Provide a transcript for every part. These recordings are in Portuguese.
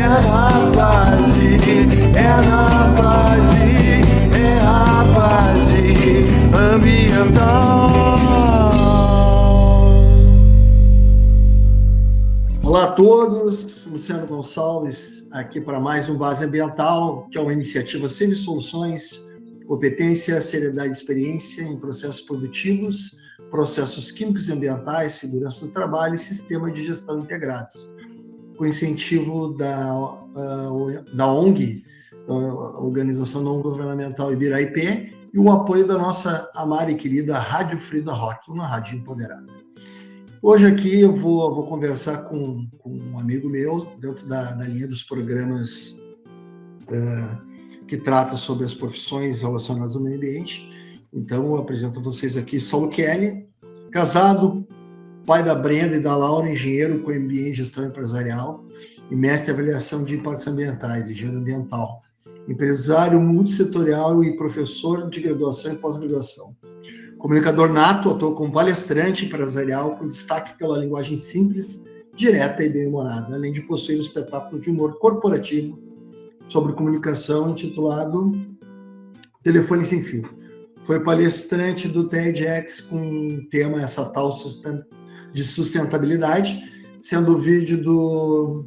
na base, é na base, é a base ambiental. Olá a todos, Luciano Gonçalves aqui para mais um Base Ambiental, que é uma iniciativa Semi Soluções, competência, seriedade e experiência em processos produtivos, processos químicos e ambientais, segurança do trabalho e sistema de gestão integrados, com incentivo da ONG, a Organização Não Governamental Ibiraipé, e o apoio da nossa amada e querida Rádio Frida Rock, uma rádio empoderada. Hoje aqui eu vou conversar com um amigo meu, dentro da linha dos programas que trata sobre as profissões relacionadas ao meio ambiente. Então, eu apresento a vocês aqui Saulo Kelly, casado, pai da Brenda e da Laura, engenheiro com MBA em gestão empresarial e mestre em avaliação de impactos ambientais, engenheiro ambiental, empresário multissetorial e professor de graduação e pós-graduação. Comunicador nato, atua como palestrante empresarial com destaque pela linguagem simples, direta e bem-humorada, além de possuir um espetáculo de humor corporativo sobre comunicação intitulado Telefone Sem Fio. Foi palestrante do TEDx com o tema essa tal de sustentabilidade, sendo o vídeo do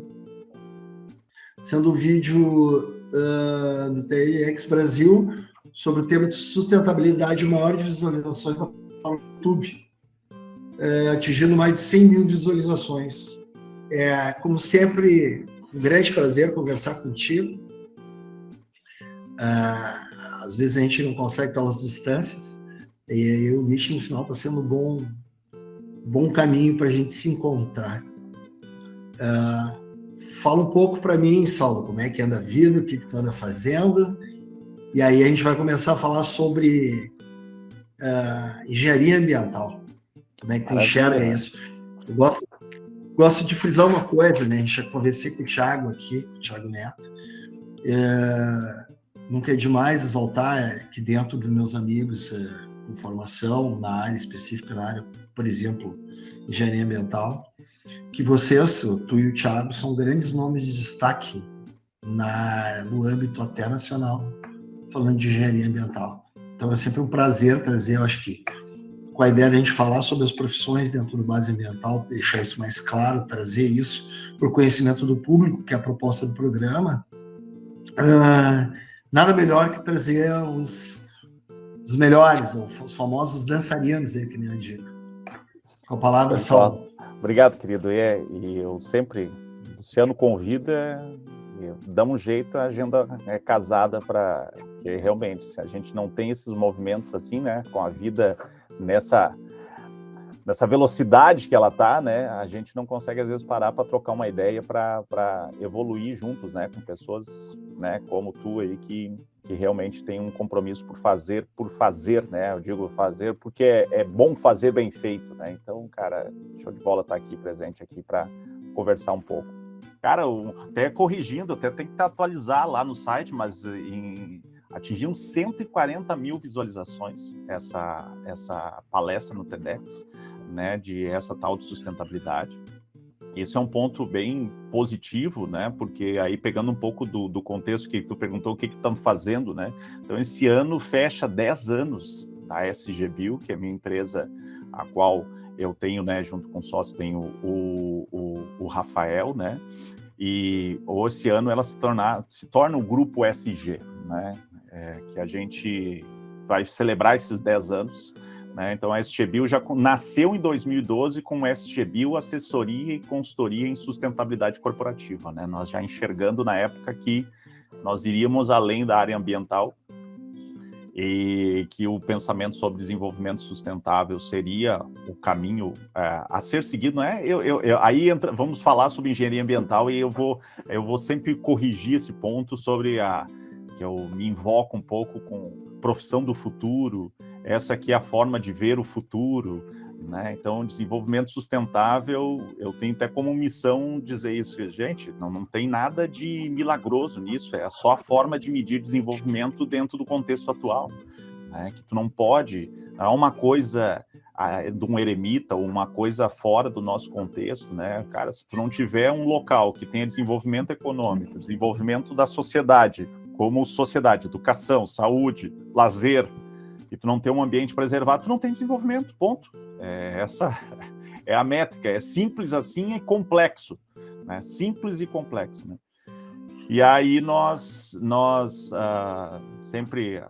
TEDx Brasil sobre o tema de sustentabilidade, o maior de visualizações no YouTube, atingindo mais de 100 mil visualizações. Como sempre, um grande prazer conversar contigo. Às vezes a gente não consegue pelas distâncias, e aí o Meet no final está sendo um bom caminho para a gente se encontrar. Fala um pouco para mim, Saulo, como é que anda a vida, o que tu anda fazendo, e aí a gente vai começar a falar sobre engenharia ambiental. Como é que tu enxerga isso? Eu gosto de frisar uma coisa, né? A gente já conversei com o Thiago aqui, com o Thiago Neto. Nunca é demais exaltar que dentro dos meus amigos com formação na área específica, na área, por exemplo, engenharia ambiental, que vocês, tu e o Thiago, são grandes nomes de destaque no âmbito até nacional, falando de engenharia ambiental. Então é sempre um prazer trazer, eu acho que com a ideia de a gente falar sobre as profissões dentro do Base Ambiental, deixar isso mais claro, trazer isso para o conhecimento do público, que é a proposta do programa. Nada melhor que trazer os melhores, os famosos dançarinos aí, que nem eu digo. Com a palavra, Saulo. Obrigado, querido. E eu sempre, o Luciano convida, damos um jeito, a agenda é casada para que realmente, se a gente não tem esses movimentos assim, né, com a vida nessa velocidade que ela está, né, a gente não consegue às vezes parar para trocar uma ideia, para evoluir juntos, né, com pessoas, né, como tu aí que realmente tem um compromisso por fazer, né, eu digo fazer porque é bom fazer bem feito, né, então, cara, show de bola estar aqui presente aqui para conversar um pouco. Cara, até corrigindo, até tem que atualizar lá no site, mas atingiu 140 mil visualizações essa palestra no TEDx, né, de essa tal de sustentabilidade. Isso é um ponto bem positivo, né, porque aí pegando um pouco do contexto que tu perguntou o que estamos fazendo, né, então esse ano fecha 10 anos da SG Bio, que é a minha empresa, a qual eu tenho, né, junto com o sócio, tenho o Rafael, né, e esse ano ela se torna o Grupo SG, né, que a gente vai celebrar esses 10 anos, né? Então a SG Bio já nasceu em 2012 com o SG Bio Assessoria e Consultoria em Sustentabilidade Corporativa, né? Nós já enxergando na época que nós iríamos além da área ambiental e que o pensamento sobre desenvolvimento sustentável seria o caminho a ser seguido, não é? Vamos falar sobre engenharia ambiental e eu vou sempre corrigir esse ponto sobre que eu me invoco um pouco com profissão do futuro, essa aqui é a forma de ver o futuro, né? Então, desenvolvimento sustentável, eu tenho até como missão dizer isso, gente, não tem nada de milagroso nisso, é só a forma de medir desenvolvimento dentro do contexto atual, né? Que tu não pode, há uma coisa de um eremita ou uma coisa fora do nosso contexto, né? Cara, se tu não tiver um local que tenha desenvolvimento econômico, desenvolvimento da sociedade, como sociedade, educação, saúde, lazer, e tu não ter um ambiente preservado, tu não tem desenvolvimento, ponto. Essa é a métrica, é simples assim e complexo, né? Simples e complexo, né? E aí nós sempre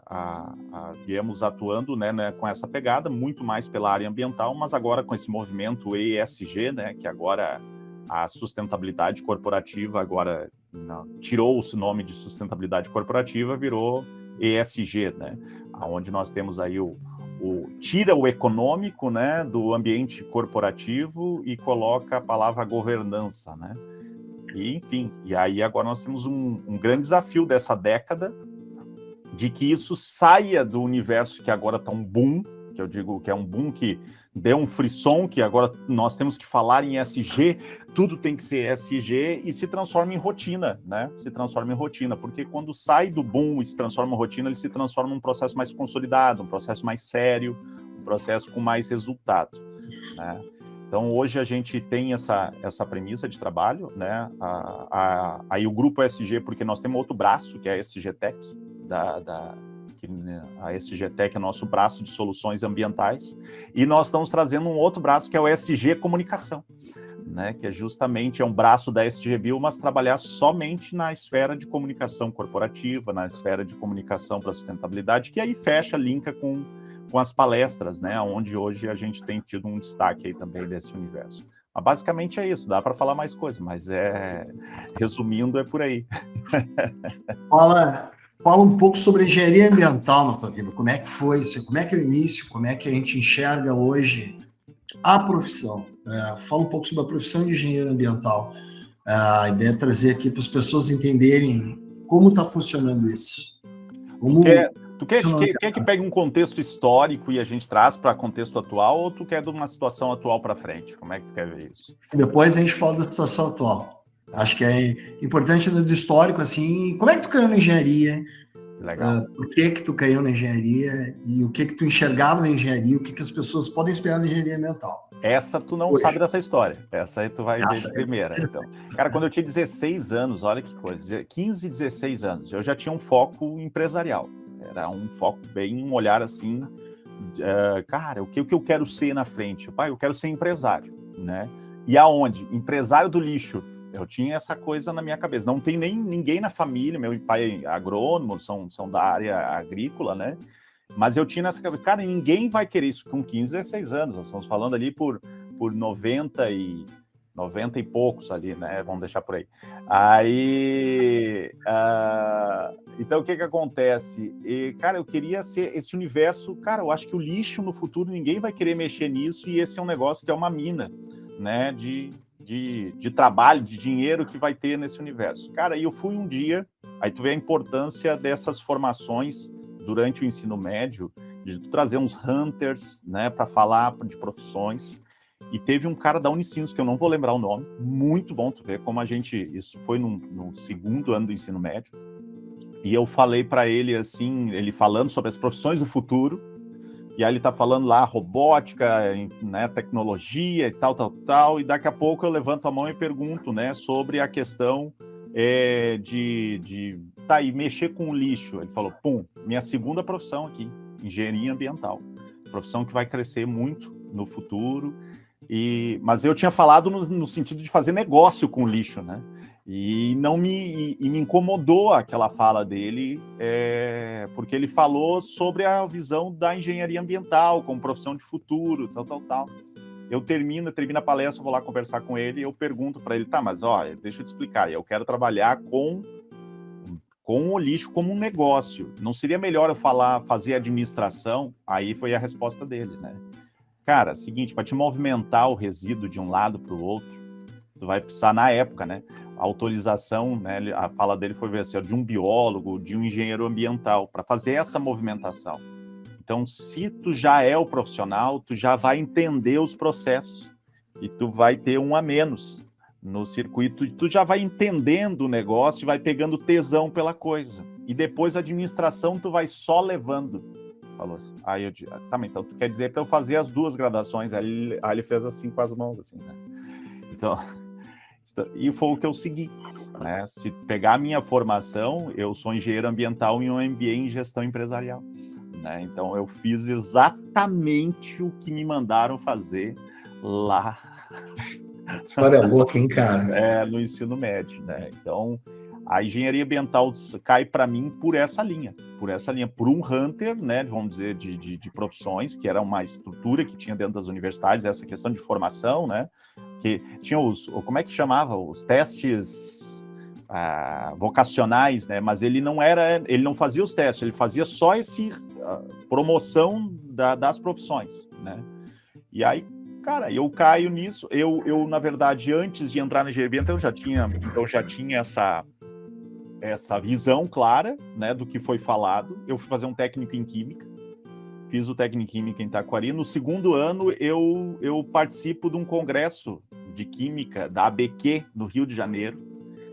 viemos atuando, né, com essa pegada, muito mais pela área ambiental, mas agora com esse movimento ESG, né, que agora a sustentabilidade corporativa agora tirou-se o nome de sustentabilidade corporativa, virou ESG, né, onde nós temos aí tira o econômico, né, do ambiente corporativo e coloca a palavra governança, né? E, enfim, e aí agora nós temos um grande desafio dessa década de que isso saia do universo que agora está um boom, que eu digo que é um boom que deu um frisson, que agora nós temos que falar em ESG, tudo tem que ser ESG e se transforma em rotina, né? Se transforma em rotina, porque quando sai do boom e se transforma em rotina, ele se transforma num processo mais consolidado, um processo mais sério, um processo com mais resultado, né? Então, hoje a gente tem essa premissa de trabalho, né? Aí o grupo ESG, porque nós temos outro braço, que é a ESG Tech, a ESG Tech é nosso braço de soluções ambientais, e nós estamos trazendo um outro braço, que é o ESG Comunicação, né? Que é justamente um braço da ESG Bio, mas trabalhar somente na esfera de comunicação corporativa, na esfera de comunicação para sustentabilidade, que aí fecha, linka com as palestras, né, onde hoje a gente tem tido um destaque aí também desse universo. Mas basicamente é isso, dá para falar mais coisas, mas resumindo, é por aí. Fala um pouco sobre engenharia ambiental na tua vida, como é que foi isso, como é que é o início, como é que a gente enxerga hoje a profissão. Fala um pouco sobre a profissão de engenheiro ambiental. A ideia é trazer aqui para as pessoas entenderem como está funcionando isso. Tu quer que pegue um contexto histórico e a gente traz para contexto atual, ou tu quer de uma situação atual para frente? Como é que tu quer ver isso? Depois a gente fala da situação atual. Acho que é importante do histórico, assim, como é que tu caiu na engenharia? Legal. Por que tu caiu na engenharia? E o que tu enxergava na engenharia? O que as pessoas podem esperar na engenharia ambiental? Essa tu não sabe dessa história. Essa aí tu vai ver de primeira. Então, cara, quando eu tinha 16 anos, olha que coisa, 15, 16 anos, eu já tinha um foco empresarial. Era um foco bem, um olhar assim, cara, o que eu quero ser na frente? Pai, eu quero ser empresário, né? E aonde? Empresário do lixo. Eu tinha essa coisa na minha cabeça. Não tem nem ninguém na família, meu pai é agrônomo, são da área agrícola, né? Mas eu tinha nessa cabeça, cara, ninguém vai querer isso com 15, 16 anos. Nós estamos falando ali por 90 e poucos ali, né? Vamos deixar por aí. Aí, então o que acontece? Cara, eu queria ser esse universo, cara, eu acho que o lixo no futuro ninguém vai querer mexer nisso, e esse é um negócio que é uma mina, né? De trabalho, de dinheiro que vai ter nesse universo. Cara, e eu fui um dia, aí tu vê a importância dessas formações durante o ensino médio, de trazer uns hunters, né, para falar de profissões. E teve um cara da Unicinos, que eu não vou lembrar o nome, muito bom, tu vê como isso foi no segundo ano do ensino médio, e eu falei para ele assim, ele falando sobre as profissões do futuro, e aí ele tá falando lá robótica, né, tecnologia e tal, e daqui a pouco eu levanto a mão e pergunto, né, sobre a questão e mexer com o lixo. Ele falou, minha segunda profissão aqui, engenharia ambiental, profissão que vai crescer muito no futuro. Mas eu tinha falado no sentido de fazer negócio com o lixo, né? E me incomodou aquela fala dele, porque ele falou sobre a visão da engenharia ambiental como profissão de futuro, tal. Eu termino a palestra, vou lá conversar com ele, e eu pergunto para ele, tá, mas olha, deixa eu te explicar, eu quero trabalhar com o lixo como um negócio. Não seria melhor eu fazer administração? Aí foi a resposta dele, né? Cara, seguinte, para te movimentar o resíduo de um lado para o outro, tu vai precisar, na época, né, a autorização, né, a fala dele foi assim, de um biólogo, de um engenheiro ambiental, para fazer essa movimentação. Então, se tu já é o profissional, tu já vai entender os processos e tu vai ter um a menos no circuito, tu já vai entendendo o negócio e vai pegando tesão pela coisa. E depois a administração tu vai só levando. Falou assim. Aí eu disse, tá, então tu quer dizer para eu fazer as 2 graduações? Aí ele fez assim com as mãos, assim, né? Então, e foi o que eu segui, né? Se pegar a minha formação, eu sou engenheiro ambiental e um MBA em gestão empresarial, né? Então eu fiz exatamente o que me mandaram fazer lá. História louca, hein, cara? No ensino médio, né? Então, a engenharia ambiental cai para mim por essa linha, por um hunter, né, vamos dizer, de profissões, que era uma estrutura que tinha dentro das universidades, essa questão de formação, né, que tinha como é que chamava? Os testes vocacionais, né, mas ele não fazia os testes, ele fazia só promoção das profissões, né, e aí, cara, eu caio nisso, eu na verdade, antes de entrar na engenharia ambiental, eu já tinha essa visão clara, né, do que foi falado. Eu fui fazer um técnico em Química, fiz o técnico em Química em Taquari. No segundo ano, eu participo de um congresso de Química da ABQ, no Rio de Janeiro,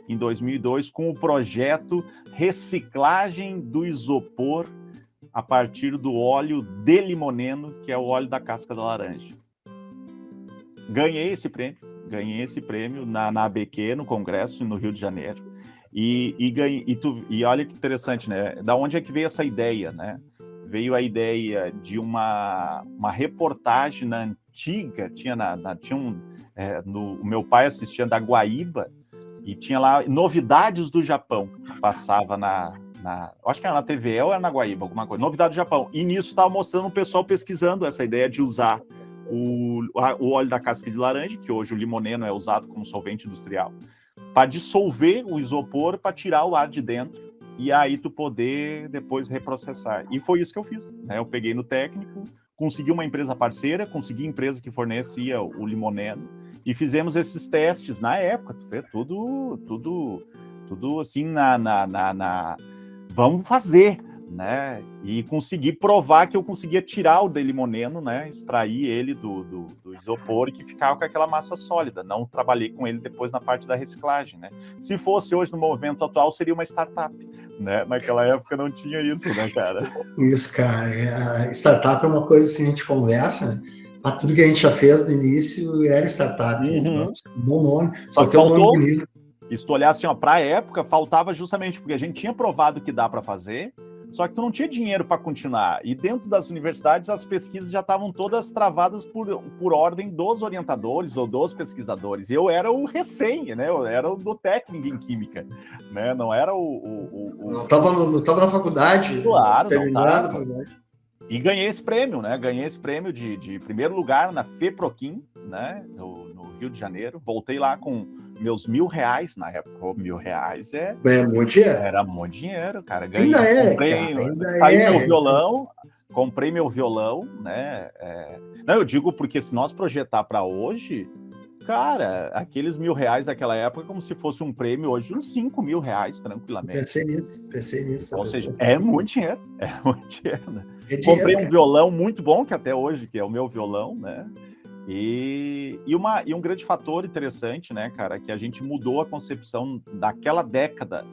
em 2002, com o projeto Reciclagem do Isopor a partir do óleo de limoneno, que é o óleo da casca da laranja. Ganhei esse prêmio na ABQ, no congresso, no Rio de Janeiro. E olha que interessante, né? Da onde é que veio essa ideia, né? Veio a ideia de uma reportagem na antiga, o meu pai assistia da Guaíba e tinha lá novidades do Japão, passava acho que era na TVE ou era na Guaíba, alguma coisa, novidade do Japão. E nisso estava mostrando o pessoal pesquisando essa ideia de usar o óleo da casca de laranja, que hoje o limoneno é usado como solvente industrial, para dissolver o isopor, para tirar o ar de dentro, e aí tu poder depois reprocessar. E foi isso que eu fiz, né? Eu peguei no técnico, consegui uma empresa parceira, consegui empresa que fornecia o limoneno, e fizemos esses testes na época, tudo assim, vamos fazer, né? E consegui provar que eu conseguia tirar o de limoneno, né? Extrair ele do isopor e que ficava com aquela massa sólida. Não trabalhei com ele depois na parte da reciclagem, né? Se fosse hoje no movimento atual, seria uma startup, né? Naquela época não tinha isso, né, cara? Isso, cara. A startup é uma coisa assim, a gente conversa, né? Para tudo que a gente já fez no início era startup. Uhum. Bom nome, só tem um nome bonito. E se tu olhar assim, ó, para a época, faltava justamente porque a gente tinha provado que dá para fazer, só que tu não tinha dinheiro para continuar. E dentro das universidades, as pesquisas já estavam todas travadas por ordem dos orientadores ou dos pesquisadores. E eu era o recém, né? Eu era o do técnico em Química, né? Não era Não estava na faculdade. Claro, não estava. E ganhei esse prêmio, né? Ganhei esse prêmio de primeiro lugar na FEPROQUIM, né? No Rio de Janeiro. Voltei lá com meus R$1.000 na época. R$1.000 muito dinheiro. Era muito dinheiro, cara. Comprei meu violão, né? Não, eu digo porque se nós projetar para hoje, cara, aqueles R$1.000 daquela época como se fosse um prêmio hoje uns R$5.000 tranquilamente. Pensei nisso. Ou seja, é muito dinheiro, né? Comprei um violão muito bom, que até hoje que é o meu violão, né? E um grande fator interessante, né, cara, que a gente mudou a concepção daquela década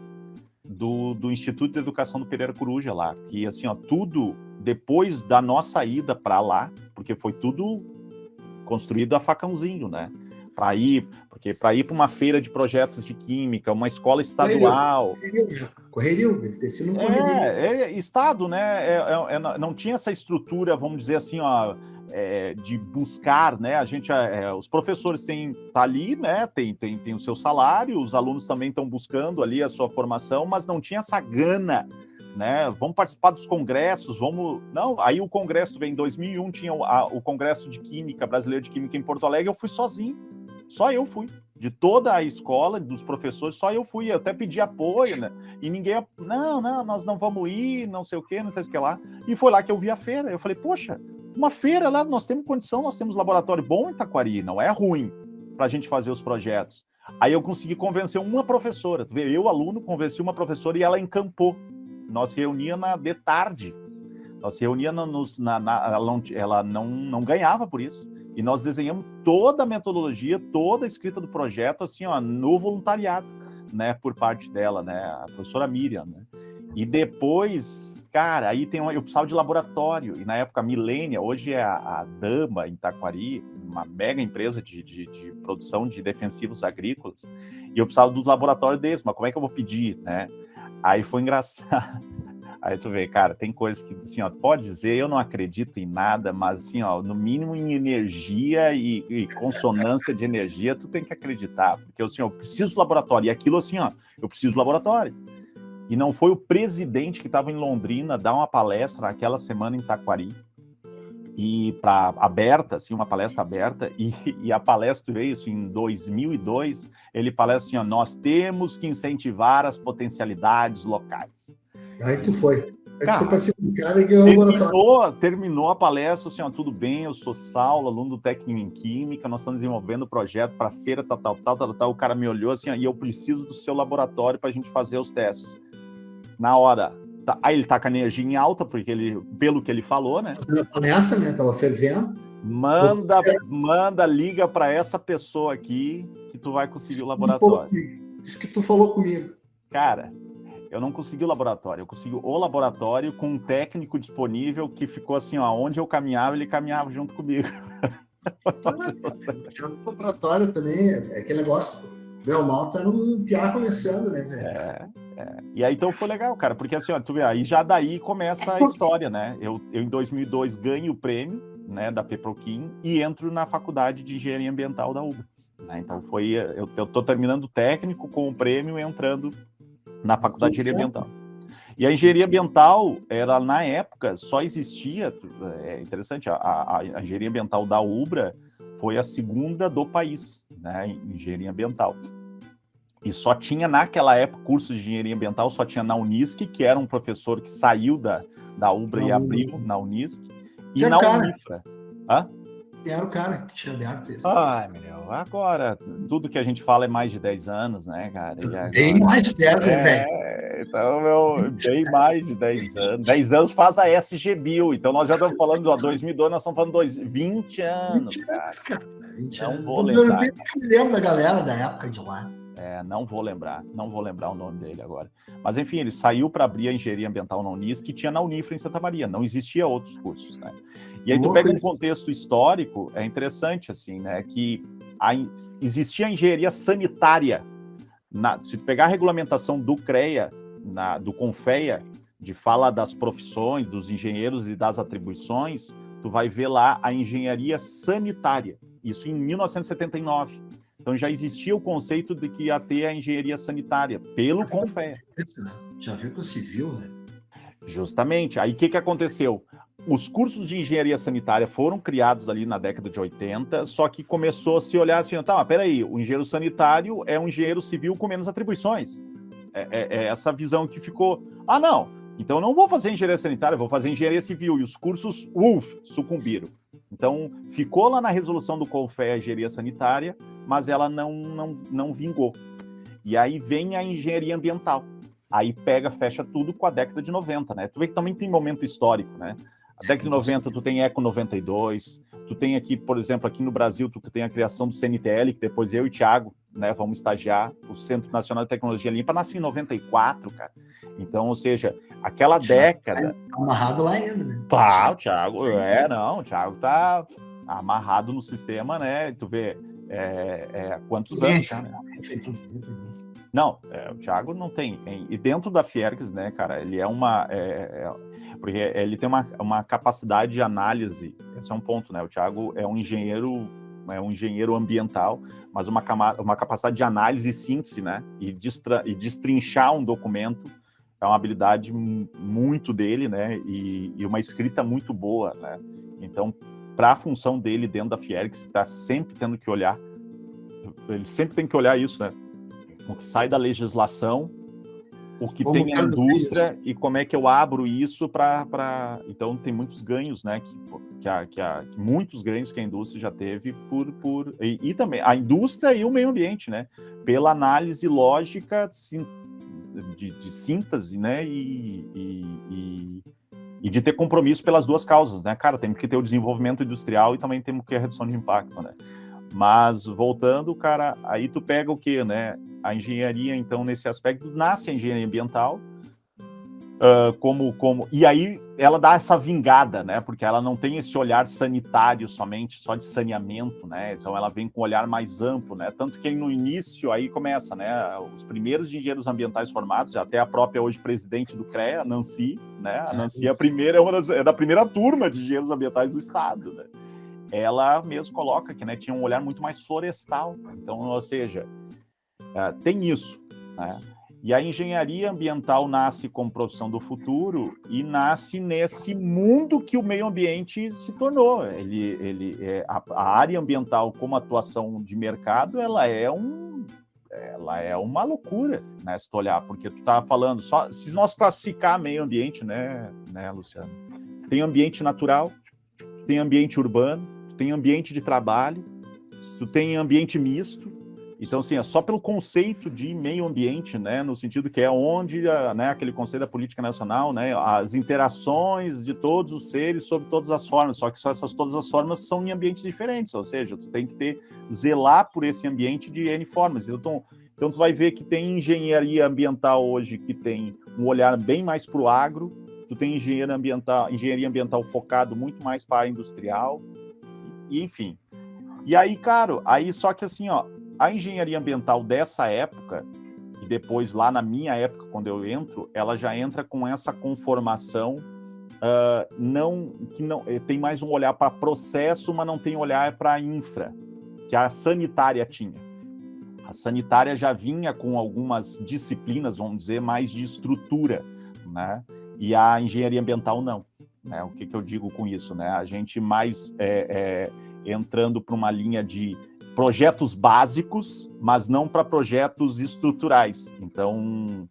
do Instituto de Educação do Pereira Coruja lá, que assim, ó, tudo depois da nossa ida para lá, porque foi tudo construído a facãozinho, né? Para ir para uma feira de projetos de química, uma escola estadual. Correria, deve ter sido um correria. Estado, né? Não tinha essa estrutura, vamos dizer assim, ó, de buscar, né? A gente, os professores tá ali, né? Tem o seu salário, os alunos também estão buscando ali a sua formação, mas não tinha essa gana, né? Vamos participar dos congressos, não. Aí o congresso veio em 2001, tinha o Congresso de Química, Brasileiro de Química em Porto Alegre, eu fui sozinho. Só eu fui. De toda a escola, dos professores, só eu fui. Eu até pedi apoio, né? E ninguém... Não, nós não vamos ir, não sei o quê, não sei o que lá. E foi lá que eu vi a feira. Eu falei, poxa, uma feira lá, nós temos condição, nós temos laboratório bom em Taquari, não é ruim para a gente fazer os projetos. Aí eu consegui convencer uma professora. Eu, aluno, convenci uma professora e ela encampou. Nós reunia de tarde. Nós reunia ela não ganhava por isso. E nós desenhamos toda a metodologia, toda a escrita do projeto, assim, ó, no voluntariado, né, por parte dela, né, a professora Miriam, né. E depois, Cara, aí eu precisava de laboratório, e na época a Milênia, hoje é a Dama, em Taquari, uma mega empresa de produção de defensivos agrícolas, e eu precisava do laboratório desse, mas como é que eu vou pedir, né? Aí foi engraçado. Aí tu vê, cara, tem coisas que, assim, ó, pode dizer, eu não acredito em nada, mas, assim, ó, no mínimo em energia e consonância de energia, tu tem que acreditar, porque, assim, ó, eu preciso do laboratório, e aquilo, assim, ó, eu preciso do laboratório. E não foi o presidente que estava em Londrina dar uma palestra naquela semana em Taquari, e aberta, assim, uma palestra aberta, e a palestra veio isso em 2002, ele palestra assim, ó, nós temos que incentivar as potencialidades locais. Aí tu foi. Aí tu foi Cara, para cima do cara e ganhou o laboratório. Terminou a palestra, assim, ó, tudo bem, eu sou Saulo, aluno do técnico em Química, nós estamos desenvolvendo o projeto para feira, tal, o cara me olhou assim, ó, e eu preciso do seu laboratório para a gente fazer os testes. Na hora, aí ele tá com a energia em alta, porque ele, pelo que ele falou, né? Nessa, né? Tava fervendo. Manda, liga para essa pessoa aqui que tu vai conseguir o laboratório. Isso que tu falou comigo. Cara, eu não consegui o laboratório, eu consegui o laboratório com um técnico disponível que ficou assim, ó, onde eu caminhava, ele caminhava junto comigo. Tinha um laboratório também, é aquele negócio, meu mal tá no piar começando, né, velho? E aí então foi legal, cara, porque assim, ó, tu vê, aí já daí começa a história, né? Eu em 2002 ganho o prêmio, né, da FEPROQUIM e entro na faculdade de engenharia ambiental da UBA, né? Então eu tô terminando o técnico com o prêmio e entrando na faculdade de engenharia ambiental. E a engenharia ambiental, era na época, só existia, é interessante, a engenharia ambiental da UBRA foi a segunda do país, né, em engenharia ambiental. E só tinha, naquela época, curso de engenharia ambiental, só tinha na Unisc, que era um professor que saiu da UBRA e abriu na Unisc, e na Unifra. Hã? Quem era o cara que tinha aberto isso? Ai, meu, agora, tudo que a gente fala é mais de 10 anos, né, cara? Agora, bem mais de 10, né, velho? Então, bem mais de 10 anos. 10 anos faz a SGBio, então nós já estamos falando, ó, 2002, nós estamos falando 20 anos, 20 cara. anos, cara. 20 não anos. Vou lembrar. Eu me lembro da galera da época de lá. Não vou lembrar o nome dele agora. Mas, enfim, ele saiu para abrir a engenharia ambiental na Unisc, que tinha na Unifra em Santa Maria, não existia outros cursos, né? E aí tu pega um contexto histórico, é interessante, assim, né, que existia a engenharia sanitária. Se tu pegar a regulamentação do CREA, do CONFEA, de fala das profissões, dos engenheiros e das atribuições, tu vai ver lá a engenharia sanitária, isso em 1979. Então já existia o conceito de que ia ter a engenharia sanitária, pelo CONFEA. Já viu com o civil, né? Justamente. Aí o que aconteceu? Os cursos de engenharia sanitária foram criados ali na década de 80, só que começou a se olhar assim, tá, mas peraí, o engenheiro sanitário é um engenheiro civil com menos atribuições. É essa visão que ficou, não, então eu não vou fazer engenharia sanitária, vou fazer engenharia civil, e os cursos, sucumbiram. Então, ficou lá na resolução do CONFEA a engenharia sanitária, mas ela não vingou. E aí vem a engenharia ambiental. Aí fecha tudo com a década de 90, né? Tu vê que também tem momento histórico, né? A década de 90, tu tem Eco 92, tu tem aqui, por exemplo, aqui no Brasil, tu tem a criação do CNTL, que depois eu e o Thiago, né, vamos estagiar, o Centro Nacional de Tecnologia Limpa, nasce em 94, cara. Então, ou seja, aquela década... Tá amarrado lá ainda, né? O Thiago tá amarrado no sistema, né? Tu vê, quantos anos, cara? Não, o Thiago não tem. E dentro da Fiergs, né, cara, ele é porque ele tem uma capacidade de análise, esse é um ponto, né? O Thiago é um engenheiro ambiental, mas uma capacidade de análise e síntese, né? E destrinchar um documento é uma habilidade muito dele, né? E uma escrita muito boa, né? Então, para a função dele dentro da Fiergs, está sempre tendo que olhar, ele sempre tem que olhar isso, né? O que sai da legislação, o que tem a indústria e como é que eu abro isso para... Então, tem muitos ganhos, né? Que muitos ganhos que a indústria já teve e também a indústria e o meio ambiente, né? Pela análise lógica de síntese, né? E de ter compromisso pelas duas causas, né? Cara, temos que ter o desenvolvimento industrial e também temos que ter a redução de impacto, né? Mas, voltando, cara, aí tu pega o quê, né? A engenharia, então, nesse aspecto, nasce a engenharia ambiental, E aí ela dá essa vingada, né? Porque ela não tem esse olhar sanitário somente, só de saneamento, né? Então ela vem com um olhar mais amplo, né? Tanto que no início aí começa, né? Os primeiros engenheiros ambientais formados, até a própria hoje presidente do CREA, a Nancy, né? A Nancy é da primeira turma de engenheiros ambientais do estado, né? Ela mesmo coloca que, né, tinha um olhar muito mais florestal. Então, ou seja, tem isso, né? E a engenharia ambiental nasce como profissão do futuro e nasce nesse mundo que o meio ambiente se tornou. A área ambiental como atuação de mercado, ela é uma loucura, né, se tu olhar, porque tu tá falando, só se nós classificar meio ambiente, né, Luciano? Tem ambiente natural, tem ambiente urbano, tem ambiente de trabalho, tu tem ambiente misto. Então, assim, é só pelo conceito de meio ambiente, né, no sentido que é onde, né, aquele conceito da política nacional, né, as interações de todos os seres sob todas as formas, só que todas as formas são em ambientes diferentes, ou seja, tu tem que zelar por esse ambiente de N formas. Então tu vai ver que tem engenharia ambiental hoje que tem um olhar bem mais para o agro, tu tem engenharia ambiental focado muito mais para a industrial, e enfim. E aí, cara, só que assim, ó, a engenharia ambiental dessa época, e depois lá na minha época, quando eu entro, ela já entra com essa conformação, que não tem mais um olhar para processo, mas não tem olhar para infra, que a sanitária tinha. A sanitária já vinha com algumas disciplinas, vamos dizer, mais de estrutura, né? E a engenharia ambiental não. Né? O que eu digo com isso? Né? A gente mais entrando para uma linha de projetos básicos, mas não para projetos estruturais. Então,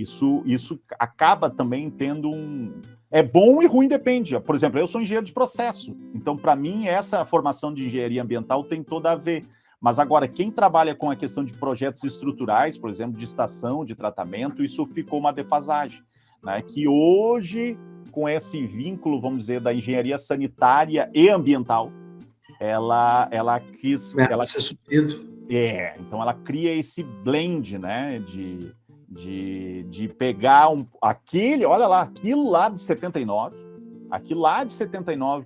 isso acaba também tendo É bom e ruim, depende. Por exemplo, eu sou engenheiro de processo. Então, para mim, essa formação de engenharia ambiental tem toda a ver. Mas agora, quem trabalha com a questão de projetos estruturais, por exemplo, de estação, de tratamento, isso ficou uma defasagem. Né? Que hoje, com esse vínculo, vamos dizer, da engenharia sanitária e ambiental, ela quis... Então ela cria esse blend, né, de pegar olha lá, aquilo lá de 79,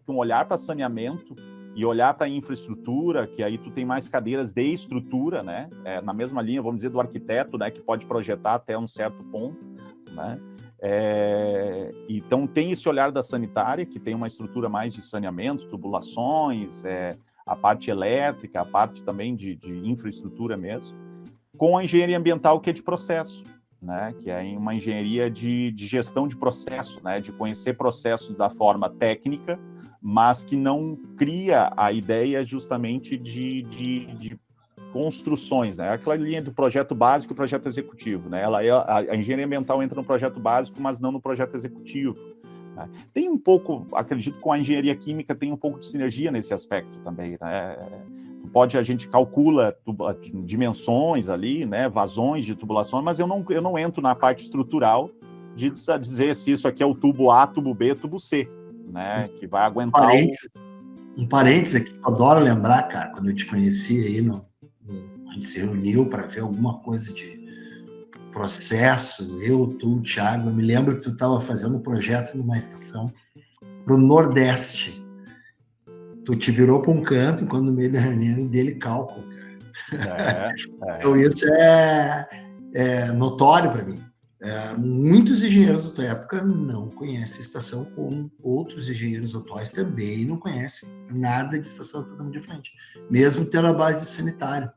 com um olhar para saneamento e olhar para infraestrutura, que aí tu tem mais cadeiras de estrutura, né, na mesma linha, vamos dizer, do arquiteto, né, que pode projetar até um certo ponto, né. Então tem esse olhar da sanitária, que tem uma estrutura mais de saneamento, tubulações, a parte elétrica, a parte também de infraestrutura mesmo, com a engenharia ambiental, que é de processo, né? Que é uma engenharia de gestão de processo, né? De conhecer processos da forma técnica, mas que não cria a ideia justamente de construções, né? Aquela linha do projeto básico e projeto executivo, né? A engenharia ambiental entra no projeto básico, mas não no projeto executivo. Né? Tem um pouco, acredito que com a engenharia química tem um pouco de sinergia nesse aspecto também, né? A gente calcula dimensões ali, né? Vazões de tubulações, mas eu não entro na parte estrutural de dizer se isso aqui é o tubo A, tubo B, tubo C, né? Que vai aguentar Um parênteses aqui que eu adoro lembrar, cara, quando eu te conheci aí, a gente se reuniu para ver alguma coisa de processo, tu, o Thiago, eu me lembro que tu estava fazendo um projeto numa estação para o Nordeste. Tu te virou para um canto quando no meio da reunião dele cálculo, cara. Então isso é notório para mim. Muitos engenheiros da tua época não conhecem a estação, como outros engenheiros atuais também não conhecem nada de estação de tratamento de efluente, mesmo tendo a base sanitária.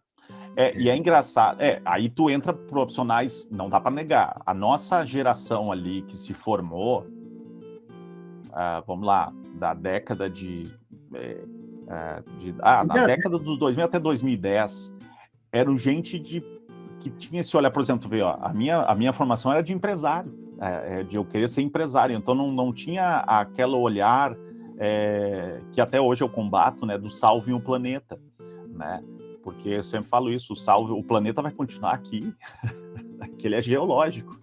E é engraçado, aí tu entra profissionais, não dá para negar, a nossa geração ali que se formou, vamos lá, da década na década dos 2000 até 2010, eram gente que tinha esse olhar, por exemplo, tu vê, ó, a minha formação era de empresário, de eu querer ser empresário, então não tinha aquele olhar que até hoje eu combato, né, do salve o planeta, né? Porque eu sempre falo isso, o planeta vai continuar aqui, que ele é geológico,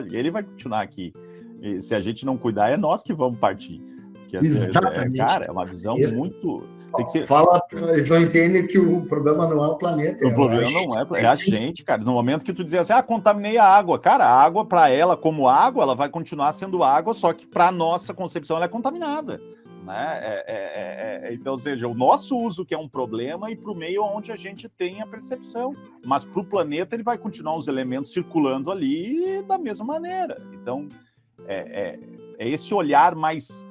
ele vai continuar aqui. E se a gente não cuidar, é nós que vamos partir. Porque, exatamente. Cara, é uma visão muito... Tem que ser... Fala, eles não entendem que o problema não é o planeta. O problema não é a gente, cara. No momento que tu dizer assim, contaminei a água. Cara, a água, para ela, como água, ela vai continuar sendo água, só que para nossa concepção ela é contaminada. Né? Então, ou seja, o nosso uso que é um problema e para o meio onde a gente tem a percepção. Mas para o planeta ele vai continuar os elementos circulando ali da mesma maneira. Então, é esse olhar mais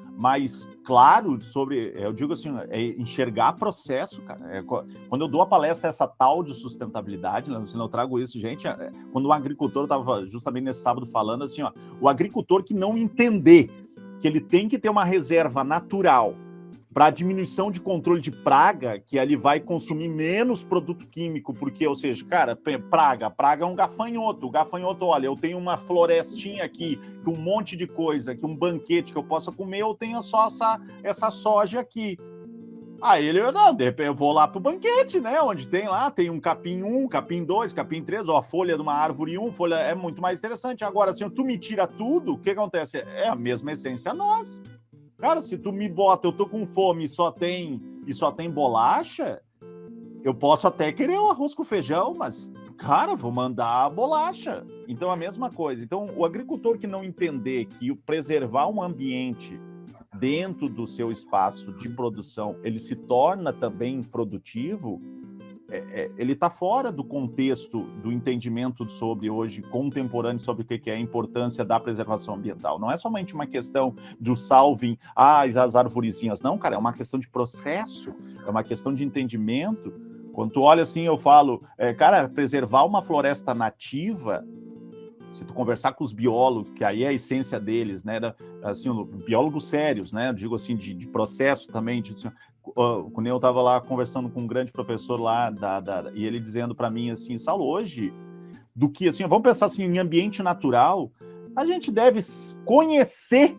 claro sobre, eu digo assim, enxergar processo, cara. Quando eu dou a palestra essa tal de sustentabilidade, né, eu trago isso, gente, quando o agricultor estava justamente nesse sábado falando assim, o agricultor que não entender que ele tem que ter uma reserva natural para diminuição de controle de praga, que ele vai consumir menos produto químico, porque, ou seja, cara, praga é um gafanhoto. O gafanhoto, olha, eu tenho uma florestinha aqui, com um monte de coisa, que um banquete que eu possa comer, eu tenho só essa soja aqui. Aí de repente eu vou lá pro banquete, né, onde tem um capim 1, capim 2, capim 3, a folha de uma árvore 1, folha é muito mais interessante. Agora, se tu me tira tudo, o que acontece? É a mesma essência nossa. Cara, se tu me bota, eu tô com fome e só tem bolacha, eu posso até querer o arroz com feijão, mas, cara, vou mandar a bolacha. Então, a mesma coisa. Então, o agricultor que não entender que preservar um ambiente dentro do seu espaço de produção, ele se torna também produtivo, ele está fora do contexto do entendimento sobre hoje, contemporâneo, sobre o que é a importância da preservação ambiental. Não é somente uma questão do salvem as arvorezinhas, não, cara, é uma questão de processo, é uma questão de entendimento. Quando tu olha assim, eu falo, cara, preservar uma floresta nativa, se tu conversar com os biólogos, que aí é a essência deles, né, assim, biólogos sérios, né, eu digo assim, de processo também, assim, quando eu estava lá conversando com um grande professor lá, e ele dizendo para mim assim, Saulo, hoje, do que assim, vamos pensar assim, em ambiente natural, a gente deve conhecer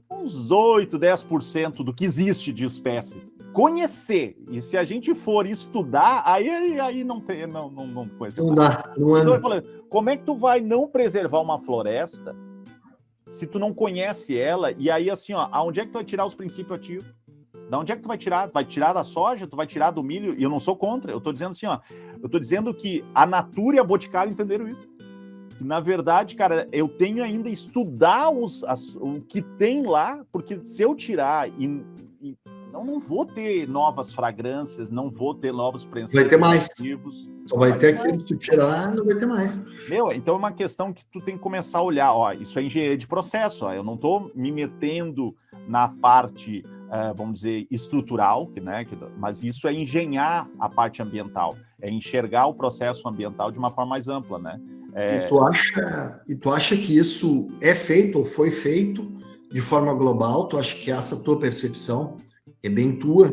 uns 8, 10% do que existe de espécies. Conhecer. E se a gente for estudar, aí não tem, não conhece. Não dá. Não é... Então eu falei, como é que tu vai não preservar uma floresta se tu não conhece ela? E aí assim, aonde é que tu vai tirar os princípios ativos? Da onde é que tu vai tirar? Vai tirar da soja? Tu vai tirar do milho? E eu não sou contra. Eu tô dizendo assim, eu tô dizendo que a Natura e a Boticário entenderam isso. Na verdade, cara, eu tenho ainda estudar o que tem lá, porque se eu tirar não vou ter novas fragrâncias, não vou ter novos princípios. Vai ter mais. Ativos, só vai ter aquilo que tu tirar, não vai ter mais. Então é uma questão que tu tem que começar a olhar, isso é engenharia de processo, eu não estou me metendo na parte, vamos dizer, estrutural, mas isso é engenhar a parte ambiental, é enxergar o processo ambiental de uma forma mais ampla, né? E tu acha que isso é feito ou foi feito de forma global? Tu acha que essa tua percepção é bem tua?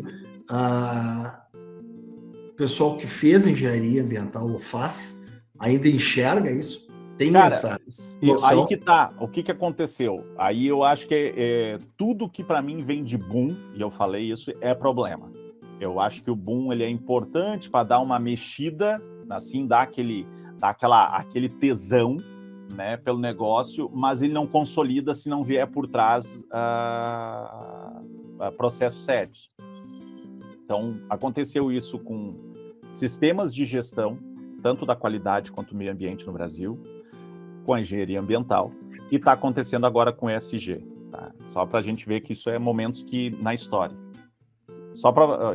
O pessoal que fez engenharia ambiental ou faz ainda enxerga isso? Tem essa noção? Aí que tá, o que aconteceu? Aí eu acho que tudo que para mim vem de boom, e eu falei isso, é problema. Eu acho que o boom ele é importante para dar uma mexida, assim, dar aquele tesão, né, pelo negócio, mas ele não consolida se não vier por trás processos sérios. Então, aconteceu isso com sistemas de gestão, tanto da qualidade quanto do meio ambiente no Brasil, com a engenharia ambiental, e está acontecendo agora com o ESG. Tá? Só para a gente ver que isso é momentos que na história.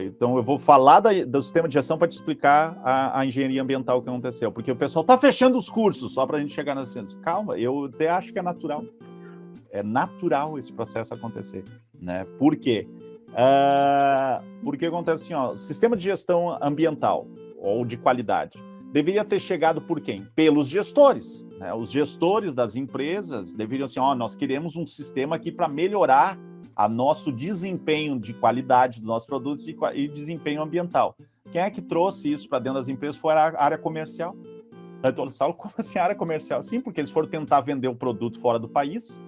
Então, eu vou falar do sistema de gestão para te explicar a engenharia ambiental que aconteceu, porque o pessoal está fechando os cursos só para a gente chegar na ciência. Calma, eu até acho que é natural. É natural esse processo acontecer. Né? Por quê? Porque acontece assim, sistema de gestão ambiental ou de qualidade deveria ter chegado por quem? Pelos gestores. Né? Os gestores das empresas deveriam assim, nós queremos um sistema aqui para melhorar a nosso desempenho de qualidade dos nossos produtos e desempenho ambiental. Quem é que trouxe isso para dentro das empresas foi a área comercial. Então, como assim área comercial? Sim, porque eles foram tentar vender o produto fora do país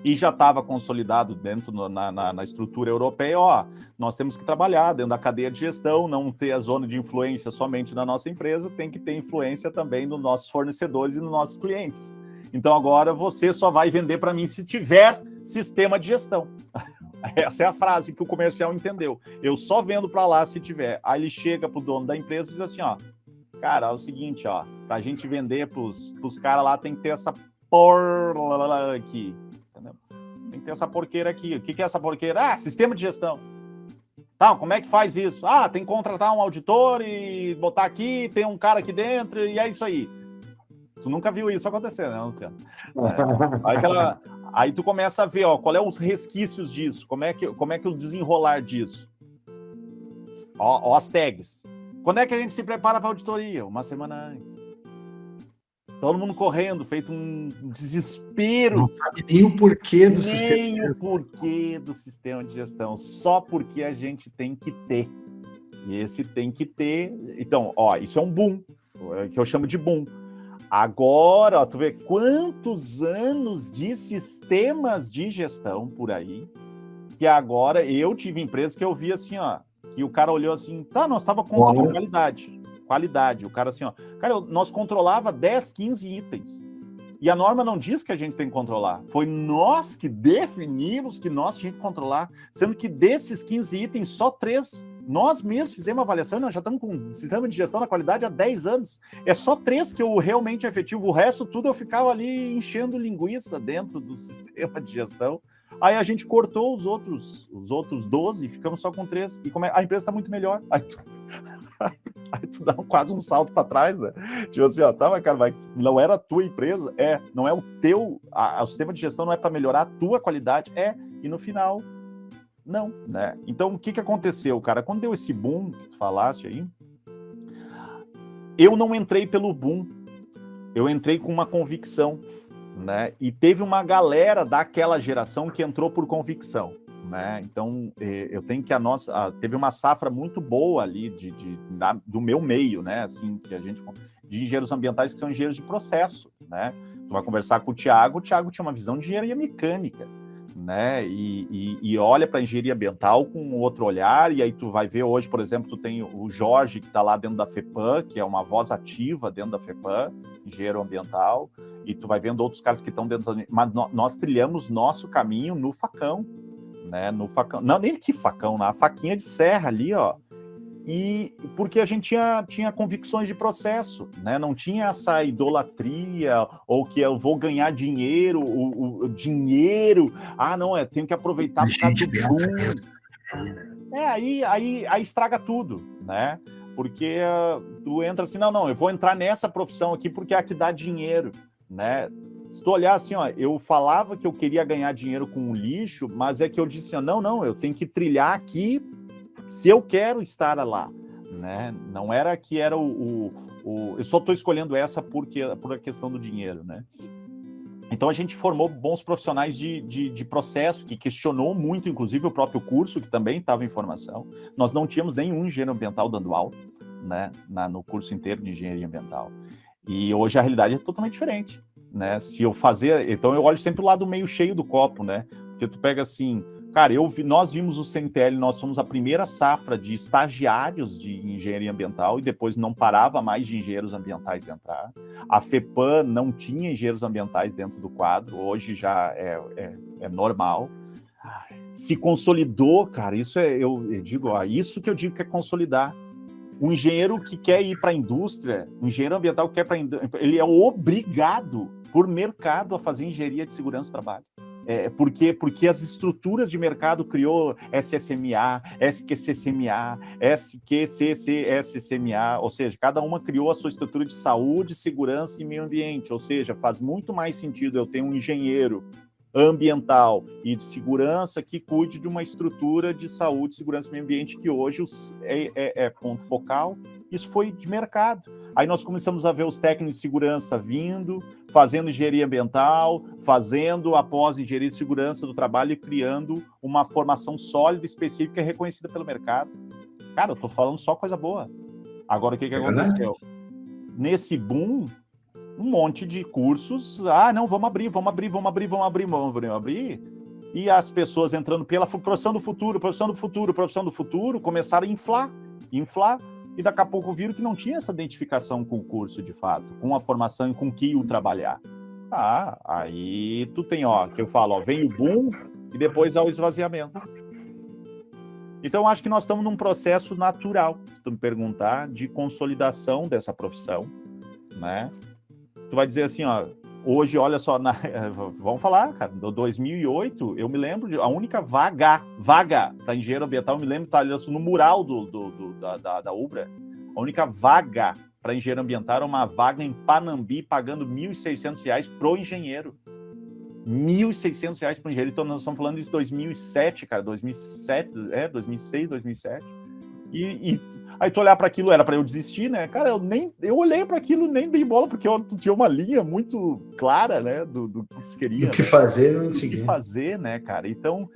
e já estava consolidado dentro na estrutura europeia, nós temos que trabalhar dentro da cadeia de gestão, não ter a zona de influência somente na nossa empresa, tem que ter influência também nos nossos fornecedores e nos nossos clientes. Então agora você só vai vender para mim se tiver sistema de gestão. Essa é a frase que o comercial entendeu. Eu só vendo para lá se tiver. Aí ele chega pro dono da empresa e diz assim, ó, cara, é o seguinte, ó, pra gente vender pros caras lá tem que ter essa porra aqui, entendeu? Tem que ter essa porqueira aqui. O que é essa porqueira? Ah, sistema de gestão. Tá, como é que faz isso? Ah, tem que contratar um auditor e botar aqui, tem um cara aqui dentro e é isso aí. Tu nunca viu isso acontecer, né, Luciano? Aí tu começa a ver, ó, qual é os resquícios disso, como é que o desenrolar disso. Ó as tags. Quando é que a gente se prepara para a auditoria? Uma semana antes. Todo mundo correndo, feito um desespero. Não sabe nem o porquê do sistema. Nem o porquê do sistema de gestão, só porque a gente tem que ter. E esse tem que ter... Então, ó, isso é um boom, que eu chamo de boom. Agora, ó, tu vê quantos anos de sistemas de gestão por aí, que agora eu tive empresas que eu vi assim, ó, que o cara olhou assim, tá, nós estava com qualidade. O cara assim, ó, cara, nós controlava 10, 15 itens. E a norma não diz que a gente tem que controlar. Foi nós que definimos que nós tínhamos que controlar, sendo que desses 15 itens, só 3 nós mesmos fizemos uma avaliação, nós já estamos com um sistema de gestão da qualidade há 10 anos. É só 3 que eu realmente efetivo, o resto tudo eu ficava ali enchendo linguiça dentro do sistema de gestão. Aí a gente cortou os outros 12, ficamos só com 3. E a empresa está muito melhor. Aí tu dá quase um salto para trás, né? Tipo assim, ó, tá, mas cara, não era a tua empresa, não é o teu, o sistema de gestão não é para melhorar a tua qualidade, e no final, não, né? Então, o que aconteceu, cara? Quando deu esse boom que tu falaste aí, eu não entrei pelo boom, eu entrei com uma convicção, né? E teve uma galera daquela geração que entrou por convicção, né? Então, eu tenho que teve uma safra muito boa ali do meu meio, né? Assim, que a gente, de engenheiros ambientais que são engenheiros de processo, né? Tu vai conversar com o Thiago tinha uma visão de engenharia mecânica, né? E olha para a engenharia ambiental com outro olhar, e aí tu vai ver hoje, por exemplo, tu tem o Jorge, que está lá dentro da FEPAM, que é uma voz ativa dentro da FEPAM, engenheiro ambiental, e tu vai vendo outros caras que estão dentro das... Mas nós trilhamos nosso caminho no facão, né? No facão, não, nem que facão, na faquinha de serra ali, ó. E porque a gente tinha convicções de processo, né? Não tinha essa idolatria, ou que eu vou ganhar dinheiro, o dinheiro, não, tenho que aproveitar por causa do boom. Aí estraga tudo, né? Porque tu entra assim, não, eu vou entrar nessa profissão aqui porque é a que dá dinheiro, né? Se tu olhar assim, ó, eu falava que eu queria ganhar dinheiro com o lixo, mas é que eu disse assim, não, eu tenho que trilhar aqui se eu quero estar lá, né? Não era que era eu só estou escolhendo essa por a questão do dinheiro, né? Então a gente formou bons profissionais de processo, que questionou muito, inclusive, o próprio curso, que também estava em formação. Nós não tínhamos nenhum engenheiro ambiental dando aula, né? No curso inteiro de engenharia ambiental. E hoje a realidade é totalmente diferente, né? Se eu fazer... Então eu olho sempre o lado meio cheio do copo, né? Porque tu pega assim... Cara, nós vimos o CNTL, nós somos a primeira safra de estagiários de engenharia ambiental e depois não parava mais de engenheiros ambientais entrar. A FEPAM não tinha engenheiros ambientais dentro do quadro, hoje já é normal. Se consolidou, cara, isso eu digo, isso que eu digo que é consolidar. O engenheiro que quer ir para a indústria, o engenheiro ambiental que quer para a indústria, ele é obrigado por mercado a fazer engenharia de segurança do trabalho. Porque as estruturas de mercado criou SSMA, SQCCMA, SQCCSCMA, ou seja, cada uma criou a sua estrutura de saúde, segurança e meio ambiente, ou seja, faz muito mais sentido eu ter um engenheiro ambiental e de segurança que cuide de uma estrutura de saúde, segurança e meio ambiente que hoje é ponto focal. Isso foi de mercado. Aí nós começamos a ver os técnicos de segurança vindo, fazendo engenharia ambiental, fazendo após engenharia de segurança do trabalho e criando uma formação sólida, específica e reconhecida pelo mercado. Cara, eu tô falando só coisa boa. Agora, o que aconteceu? Nesse boom, um monte de cursos, não, vamos abrir, e as pessoas entrando pela profissão do futuro, começaram a inflar, e daqui a pouco viram que não tinha essa identificação com o curso de fato, com a formação e com que iam trabalhar. Aí tu tem, que eu falo, vem o boom, e depois ao esvaziamento. Então, acho que nós estamos num processo natural, se tu me perguntar, de consolidação dessa profissão, né? Tu vai dizer assim, ó, hoje, olha só, vamos falar, cara, do 2008, eu me lembro de a única vaga para engenheiro ambiental, eu me lembro, tá no mural da Ubra, a única vaga para engenheiro ambiental era uma vaga em Panambi, pagando R$ 1.600 pro engenheiro. R$ 1.600 para o engenheiro. Então, nós estamos falando disso em 2007, cara, 2006, 2007. E aí tu olhar para aquilo, era para eu desistir, né? Cara, eu olhei para aquilo, nem dei bola, porque eu tinha uma linha muito clara, né, do que se queria. O que fazer, não O que seguir. fazer, né, cara? Então,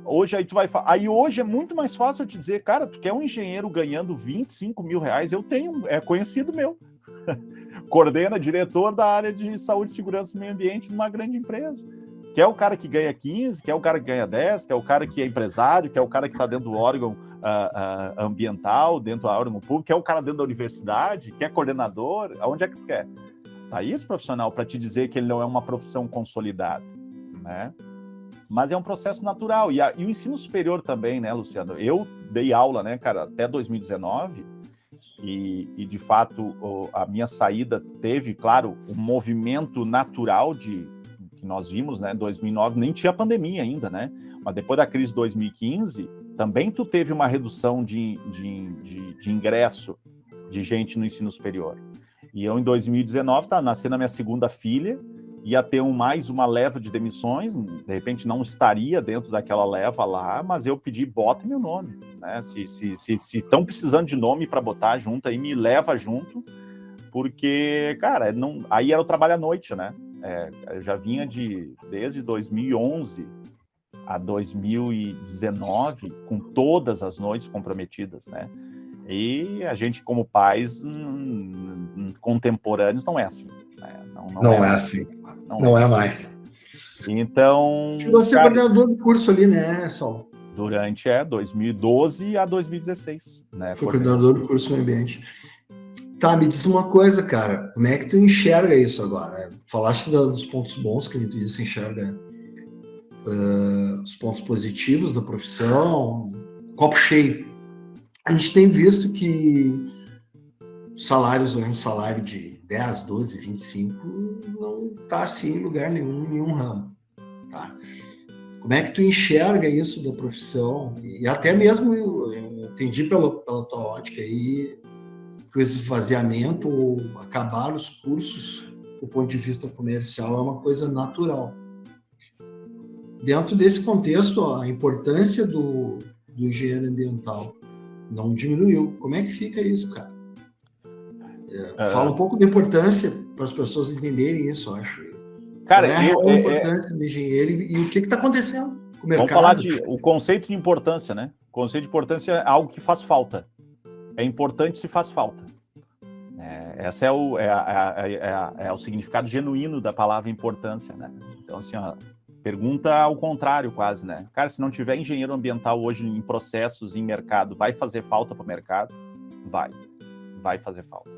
hoje aí tu vai... Aí hoje é muito mais fácil eu te dizer, cara, tu quer um engenheiro ganhando R$25 mil? Eu tenho, é conhecido meu. Coordena, diretor da área de saúde, segurança e meio ambiente numa grande empresa. Quer o cara que ganha 15, quer o cara que ganha 10, quer o cara que é empresário, quer o cara que está dentro do órgão ambiental, dentro do órgão público, quer o cara dentro da universidade, quer coordenador, aonde é que tu quer? Tá aí esse profissional para te dizer que ele não é uma profissão consolidada, né? Mas é um processo natural. E o ensino superior também, né, Luciano? Eu dei aula, né, cara, até 2019, e de fato a minha saída teve, claro, um movimento natural que nós vimos, né, 2009, nem tinha pandemia ainda, né, mas depois da crise de 2015, também tu teve uma redução de ingresso de gente no ensino superior. E eu, em 2019, tá nascendo a minha segunda filha, ia ter mais uma leva de demissões, de repente não estaria dentro daquela leva lá, mas eu pedi, bota meu nome, né? Se estão precisando de nome para botar junto, aí me leva junto, porque, cara, aí era o trabalho à noite, né? Eu já vinha desde 2011 a 2019, com todas as noites comprometidas, né? E a gente, como pais contemporâneos, não é assim, né? Não é assim. Não é mais. Então... Você é coordenador do curso ali, né, Sol? Durante 2012 a 2016, né? Foi coordenador do curso meio ambiente. Tá, me diz uma coisa, cara. Como é que tu enxerga isso agora? Falaste dos pontos bons que tu disse, enxerga os pontos positivos da profissão, copo cheio. A gente tem visto que salários, um salário de 10, 12, 25 não está assim em lugar nenhum ramo, tá? Como é que tu enxerga isso da profissão? E até mesmo eu entendi pela tua ótica aí que o esvaziamento ou acabar os cursos do ponto de vista comercial é uma coisa natural. Dentro desse contexto, a importância do engenheiro ambiental não diminuiu. Como é que fica isso, cara? Fala um pouco da importância para as pessoas entenderem isso, eu acho. Cara, qual é a importância do engenheiro e o que está acontecendo com o mercado? Vamos falar o conceito de importância, né? O conceito de importância é algo que faz falta. É importante se faz falta. Esse é o significado genuíno da palavra importância, né? Então, assim, ó, pergunta ao contrário quase, né? Cara, se não tiver engenheiro ambiental hoje em processos, em mercado, vai fazer falta para o mercado? Vai fazer falta.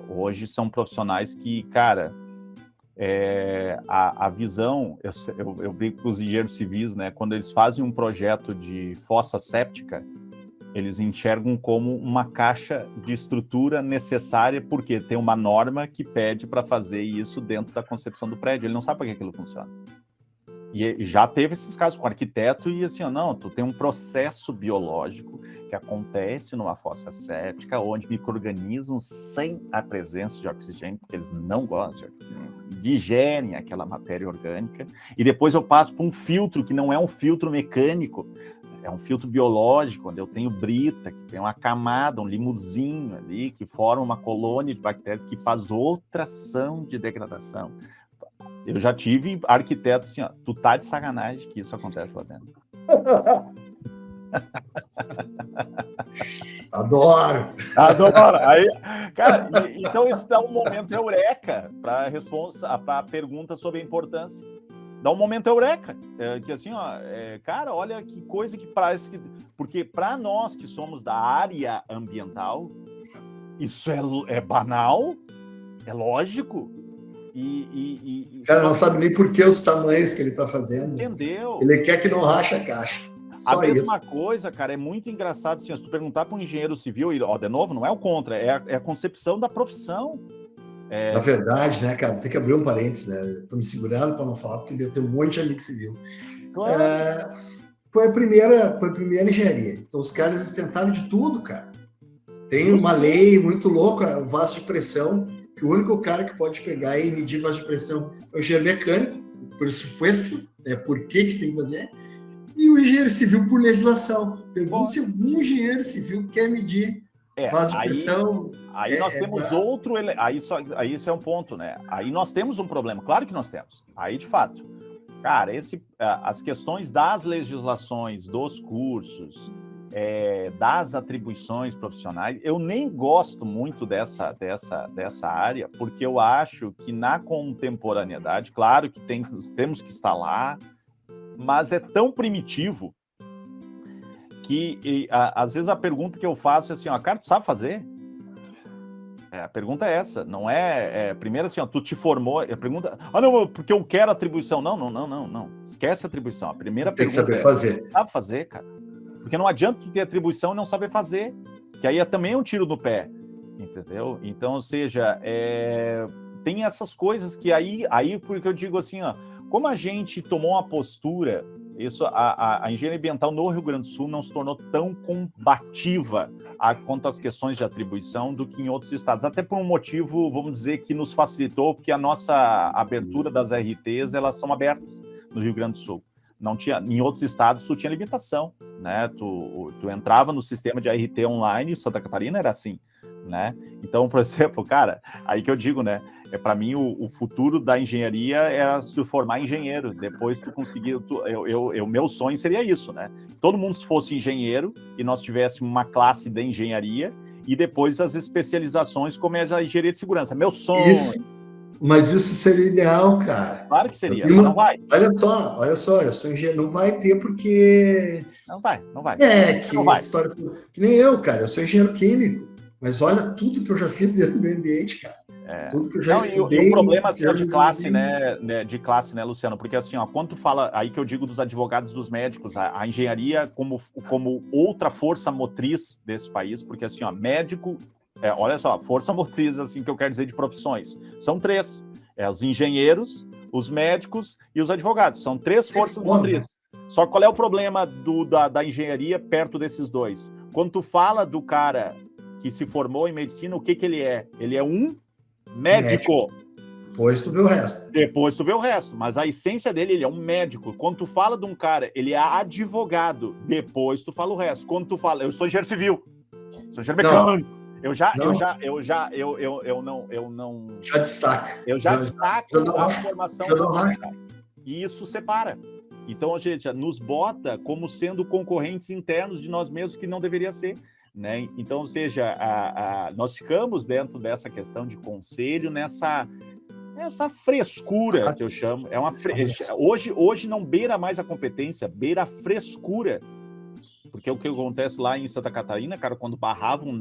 Hoje são profissionais que, cara, a visão, eu brinco com os engenheiros civis, né? Quando eles fazem um projeto de fossa séptica, eles enxergam como uma caixa de estrutura necessária, porque tem uma norma que pede para fazer isso dentro da concepção do prédio. Ele não sabe para que aquilo funciona. E já teve esses casos com arquiteto e assim, não, tu tem um processo biológico que acontece numa fossa séptica, onde micro-organismos sem a presença de oxigênio, porque eles não gostam de oxigênio, digerem aquela matéria orgânica, e depois eu passo por um filtro que não é um filtro mecânico, é um filtro biológico, onde eu tenho brita, que tem uma camada, um limuzinho ali, que forma uma colônia de bactérias que faz outra ação de degradação. Eu já tive arquiteto assim, ó, tu tá de sacanagem que isso acontece lá dentro. Adoro! Aí, cara, então isso dá um momento eureka para a pergunta sobre a importância. Dá um momento eureka, que assim, ó, cara, olha que coisa que parece que... Porque para nós que somos da área ambiental, isso é banal, é lógico. O cara não sabe nem por que os tamanhos que ele está fazendo. Entendeu? Ele quer que não rache a caixa. Só a mesma isso. coisa, cara, é muito engraçado assim, se tu perguntar para um engenheiro civil, e, ó, de novo, não é o contra, é a concepção da profissão. Na verdade, né, cara, tem que abrir um parênteses, né? Tô me segurando para não falar, porque eu tenho um monte de amigo civil. Claro. Foi a primeira engenharia. Então os caras tentaram de tudo, cara. Tem uma lei muito louca, o vaso de pressão, que o único cara que pode pegar e medir vaso de pressão é o engenheiro mecânico, por suposto, por que tem que fazer, e o engenheiro civil por legislação. Pergunta se um engenheiro civil quer medir vaso de pressão. Aí nós temos outro... Aí isso é um ponto, né? Aí nós temos um problema, claro que nós temos. Aí, de fato, cara, as questões das legislações, dos cursos... das atribuições profissionais, eu nem gosto muito dessa área, porque eu acho que na contemporaneidade, claro que temos que estar lá, mas é tão primitivo que às vezes a pergunta que eu faço é assim, ó, cara, tu sabe fazer? A pergunta é essa, não primeiro assim, ó, tu te formou, a pergunta, não, porque eu quero atribuição, não, esquece a atribuição, a primeira pergunta tem que saber fazer. Sabe fazer, cara? Porque não adianta tu ter atribuição e não saber fazer, que aí também é um tiro no pé, entendeu? Então, ou seja, tem essas coisas que aí porque eu digo assim, ó, como a gente tomou uma postura, a engenharia ambiental no Rio Grande do Sul não se tornou tão combativa quanto às questões de atribuição do que em outros estados, até por um motivo, vamos dizer, que nos facilitou, porque a nossa abertura das RTs, elas são abertas no Rio Grande do Sul. Não tinha, em outros estados tu tinha limitação, né? Tu entrava no sistema de ART online, Santa Catarina era assim, né? Então, por exemplo, cara, aí que eu digo, né? Para mim o futuro da engenharia é se formar engenheiro. Depois tu conseguir, meu sonho seria isso, né? Todo mundo fosse engenheiro e nós tivéssemos uma classe de engenharia e depois as especializações como é a engenharia de segurança. Meu sonho. Mas isso seria ideal, cara. Claro que seria, mas não vai. Olha só, eu sou engenheiro, não vai ter porque... Não vai. Não vai. História... Que nem eu, cara, eu sou engenheiro químico, mas olha tudo que eu já fiz dentro do meio ambiente, cara. Tudo que eu já estudei... E o problema assim, de classe, né, Luciano? Porque assim, ó, quando tu fala, aí que eu digo dos advogados, dos médicos, a engenharia como outra força motriz desse país, porque assim, ó, médico... olha só, força motriz, assim, que eu quero dizer de profissões. São 3. Os engenheiros, os médicos e os advogados. São 3 forças motrizes. Só que qual é o problema da engenharia perto desses 2? Quando tu fala do cara que se formou em medicina, o que ele é? Ele é um médico. Depois tu vê o resto. Depois tu vê o resto. Mas a essência dele, ele é um médico. Quando tu fala de um cara, ele é advogado. Depois tu fala o resto. Quando tu fala, eu sou engenheiro civil, sou engenheiro mecânico. Eu já destaco a formação do cara. E isso separa. Então, a gente nos bota como sendo concorrentes internos de nós mesmos, que não deveria ser, né? Então, ou seja, nós ficamos dentro dessa questão de conselho, nessa frescura que eu chamo. Hoje não beira mais a competência, beira a frescura. Porque o que acontece lá em Santa Catarina, cara, quando barravam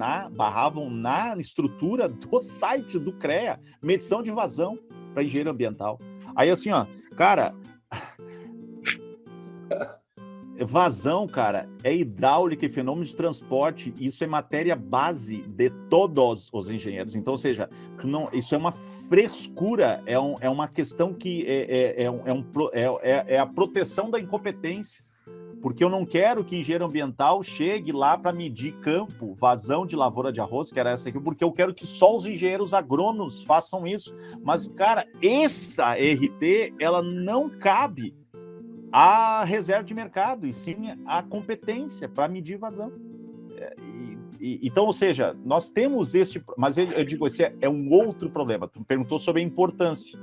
na estrutura do site do CREA, medição de vazão para engenheiro ambiental. Aí assim, ó, cara, vazão, cara, é hidráulica e fenômeno de transporte, isso é matéria base de todos os engenheiros. Então, ou seja, isso é uma frescura, é uma questão que é a proteção da incompetência. Porque eu não quero que engenheiro ambiental chegue lá para medir campo, vazão de lavoura de arroz, que era essa aqui, porque eu quero que só os engenheiros agrônomos façam isso. Mas, cara, essa RT, ela não cabe à reserva de mercado, e sim à competência para medir vazão. Então, ou seja, nós temos este... Mas eu digo, esse é um outro problema. Tu me perguntou sobre a importância.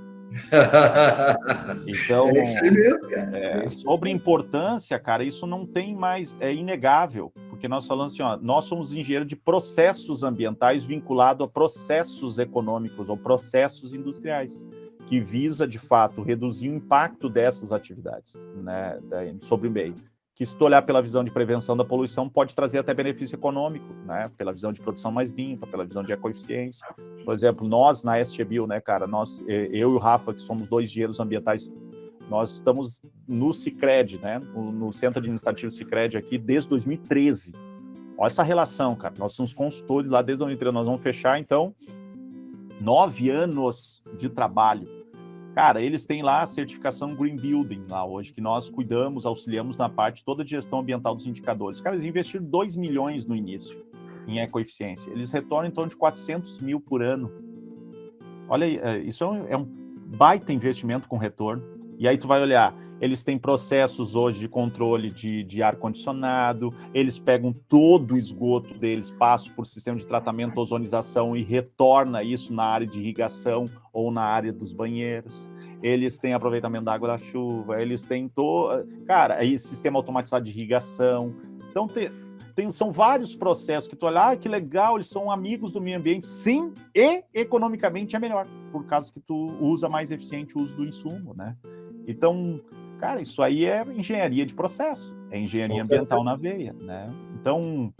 Então, isso mesmo, cara. Sobre importância, cara, isso não tem mais, é inegável, porque nós falamos assim, ó, nós somos engenheiros de processos ambientais vinculado a processos econômicos ou processos industriais, que visa, de fato, reduzir o impacto dessas atividades, né, sobre o meio. que se tu olhar pela visão de prevenção da poluição, pode trazer até benefício econômico, né? Pela visão de produção mais limpa, pela visão de ecoeficiência. Por exemplo, nós na SGBio, né, cara, eu e o Rafa, que somos 2 engenheiros ambientais, nós estamos no Sicredi, né, no Centro Administrativo Sicredi aqui desde 2013. Olha essa relação, cara. Nós somos consultores lá desde 2013, nós vamos fechar, então, 9 anos de trabalho. Cara, eles têm lá a certificação Green Building lá hoje, que nós cuidamos, auxiliamos na parte toda de gestão ambiental dos indicadores. Cara, eles investiram 2 milhões no início em ecoeficiência. Eles retornam em torno de 400 mil por ano. Olha aí, isso é um baita investimento com retorno. E aí tu vai olhar, eles têm processos hoje de controle de ar-condicionado, eles pegam todo o esgoto deles, passam por sistema de tratamento, ozonização e retorna isso na área de irrigação ou na área dos banheiros. Eles têm aproveitamento da água da chuva, eles têm cara, aí sistema automatizado de irrigação. Então são vários processos que tu olha, que legal, eles são amigos do meio ambiente, sim, e economicamente é melhor, por causa que tu usa mais eficiente o uso do insumo, né? Então, cara, isso aí é engenharia de processo, é engenharia ambiental na veia, né? Então,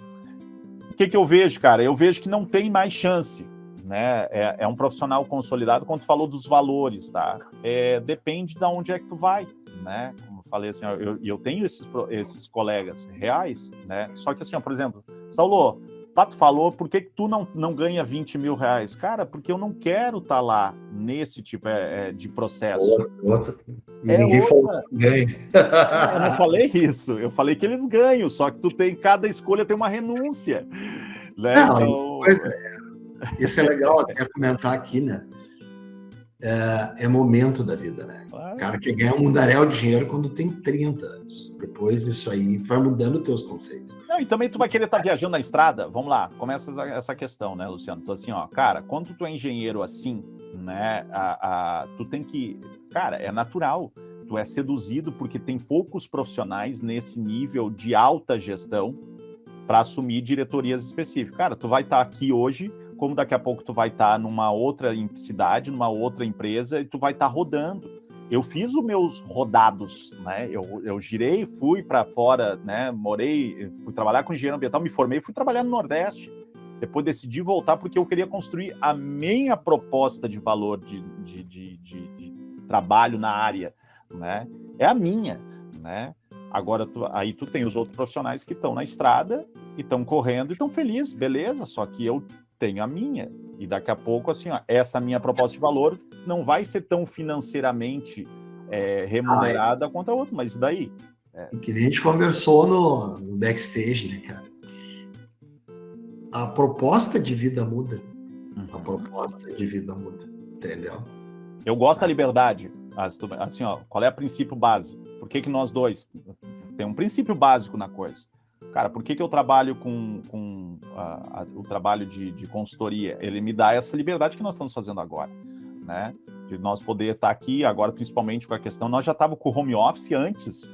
o que eu vejo, cara? Eu vejo que não tem mais chance, né? É um profissional consolidado, quando tu falou dos valores, tá? Depende de onde é que tu vai, né? Como eu falei assim, eu tenho esses colegas reais, né? Só que assim, ó, por exemplo, Saulo, tu falou, por que tu não ganha 20 mil reais? Cara, porque eu não quero estar lá nesse tipo de processo. Outra. E ninguém falou que ganha. Eu não falei isso, eu falei que eles ganham, só que cada escolha tem uma renúncia. Né? Não, então... Isso é legal até comentar aqui, né? É momento da vida, né? O cara quer ganhar um mundaréu de dinheiro quando tem 30 anos. Depois disso aí, tu vai mudando os teus conceitos. Não, e também tu vai querer estar viajando na estrada. Vamos lá, começa essa questão, né, Luciano? Então, assim, ó, cara, quando tu é engenheiro assim, né, tu tem que... Cara, é natural. Tu é seduzido porque tem poucos profissionais nesse nível de alta gestão para assumir diretorias específicas. Cara, tu vai estar aqui hoje, como daqui a pouco tu vai estar numa outra cidade, numa outra empresa, e tu vai estar rodando. Eu fiz os meus rodados, né? Eu girei, fui para fora, né? Fui trabalhar com engenheiro ambiental, me formei, fui trabalhar no Nordeste. Depois decidi voltar porque eu queria construir a minha proposta de valor de trabalho na área, né? É a minha, né? Agora, aí tu tem os outros profissionais que estão na estrada e estão correndo e estão felizes, beleza, só que eu tenho a minha. E daqui a pouco, assim, ó, essa minha proposta de valor não vai ser tão financeiramente remunerada quanto a outra, mas e daí? E que a gente conversou no backstage, né, cara? A proposta de vida muda. A proposta de vida muda, entendeu? Eu gosto da liberdade. Assim, ó, qual é o princípio básico? Por que nós dois tem um princípio básico na coisa? Cara, por que eu trabalho com o trabalho de consultoria? Ele me dá essa liberdade que nós estamos fazendo agora, né? De nós poder estar aqui, agora principalmente com a questão... Nós já estávamos com o home office antes.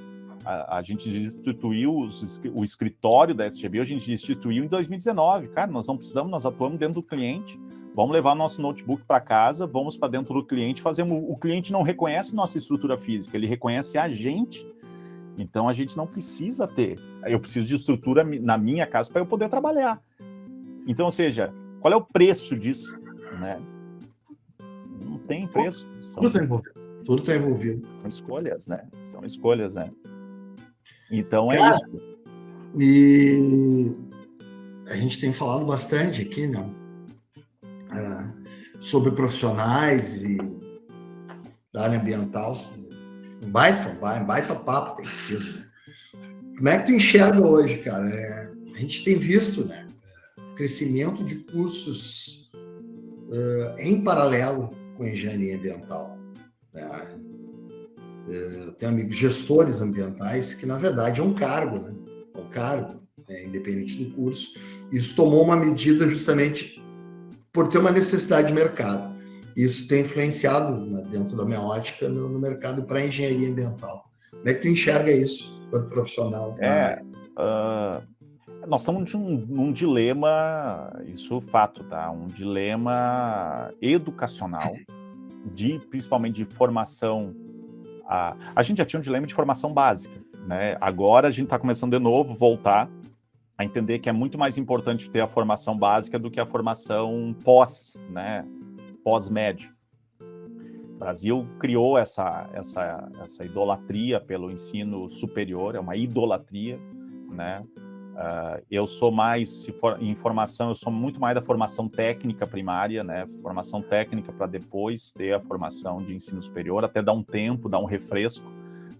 A gente instituiu o escritório da SGBio, a gente instituiu em 2019. Cara, nós não precisamos, nós atuamos dentro do cliente. Vamos levar nosso notebook para casa, vamos para dentro do cliente, o cliente não reconhece nossa estrutura física, ele reconhece a gente. Então, a gente não precisa ter. Eu preciso de estrutura na minha casa para eu poder trabalhar. Então, ou seja, qual é o preço disso? Né? Não tem preço. Tudo está envolvido. Tudo está envolvido. São escolhas, né? São escolhas, né? Então, cara, é isso. E a gente tem falado bastante aqui, né? Sobre profissionais e da área ambiental. Baita papo tem sido. Como é que tu enxerga hoje, cara? A gente tem visto, né, o crescimento de cursos em paralelo com a engenharia ambiental. Né? Eu tenho amigos gestores ambientais que, na verdade, é um cargo, né? É um cargo, independente do curso. Isso tomou uma medida justamente por ter uma necessidade de mercado. Isso tem influenciado, né, dentro da minha ótica, no mercado para engenharia ambiental. Como é que tu enxerga isso, quanto profissional? Nós estamos num dilema, isso é fato, tá? Um dilema educacional, principalmente de formação. A gente já tinha um dilema de formação básica, né? Agora a gente está começando de novo voltar a entender que é muito mais importante ter a formação básica do que a formação né? Pós-médio. O Brasil criou essa idolatria pelo ensino superior, é uma idolatria, né? Eu sou mais, se for em formação, eu sou muito mais da formação técnica primária, né? Formação técnica para depois ter a formação de ensino superior, até dar um tempo, dar um refresco,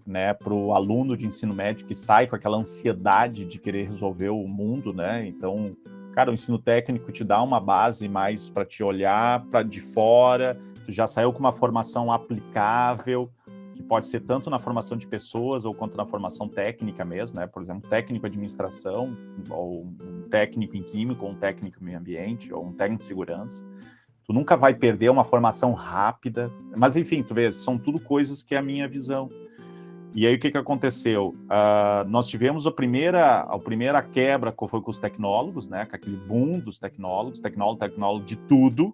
né? Para o aluno de ensino médio que sai com aquela ansiedade de querer resolver o mundo, né? Então, cara, o ensino técnico te dá uma base mais para te olhar para de fora, tu já saiu com uma formação aplicável, que pode ser tanto na formação de pessoas ou quanto na formação técnica mesmo, né? Por exemplo, técnico em administração, ou um técnico em química, ou um técnico em meio ambiente, ou um técnico de segurança. Tu nunca vai perder uma formação rápida, mas enfim, tu vê, são tudo coisas que é a minha visão. E aí o que aconteceu? Nós tivemos a primeira quebra que foi com os tecnólogos, né? Com aquele boom dos tecnólogo de tudo,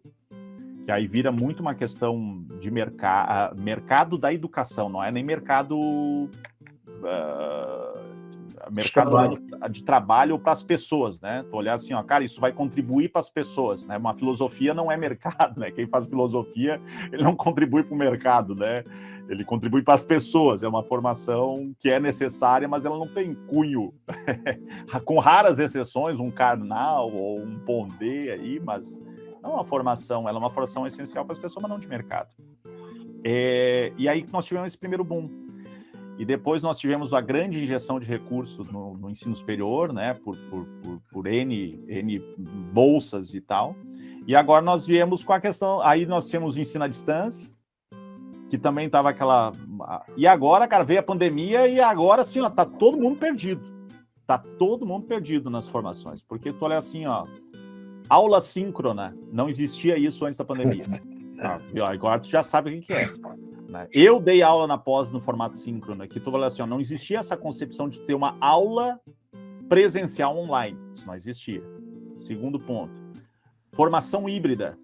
que aí vira muito uma questão de mercado da educação, não é nem mercado de trabalho para as pessoas, né? Tu olhar assim, ó, cara, isso vai contribuir para as pessoas, né? Uma filosofia não é mercado, né? Quem faz filosofia, ele não contribui para o mercado, né? Ele contribui para as pessoas, é uma formação que é necessária, mas ela não tem cunho, com raras exceções, um Karnal ou um Pondé aí, mas não é uma formação, ela é uma formação essencial para as pessoas, mas não de mercado. E aí nós tivemos esse primeiro boom. E depois nós tivemos a grande injeção de recursos no ensino superior, né, por N bolsas e tal. E agora nós viemos com a questão, aí nós tínhamos o ensino à distância, que também estava aquela... E agora, cara, veio a pandemia e agora, assim, ó, tá todo mundo perdido. Tá todo mundo perdido nas formações. Porque tu olha assim, ó, aula síncrona, não existia isso antes da pandemia. Agora tu já sabe o que é. Né? Eu dei aula na pós no formato síncrono, que tu olha assim, ó, não existia essa concepção de ter uma aula presencial online. Isso não existia. Segundo ponto. Formação híbrida.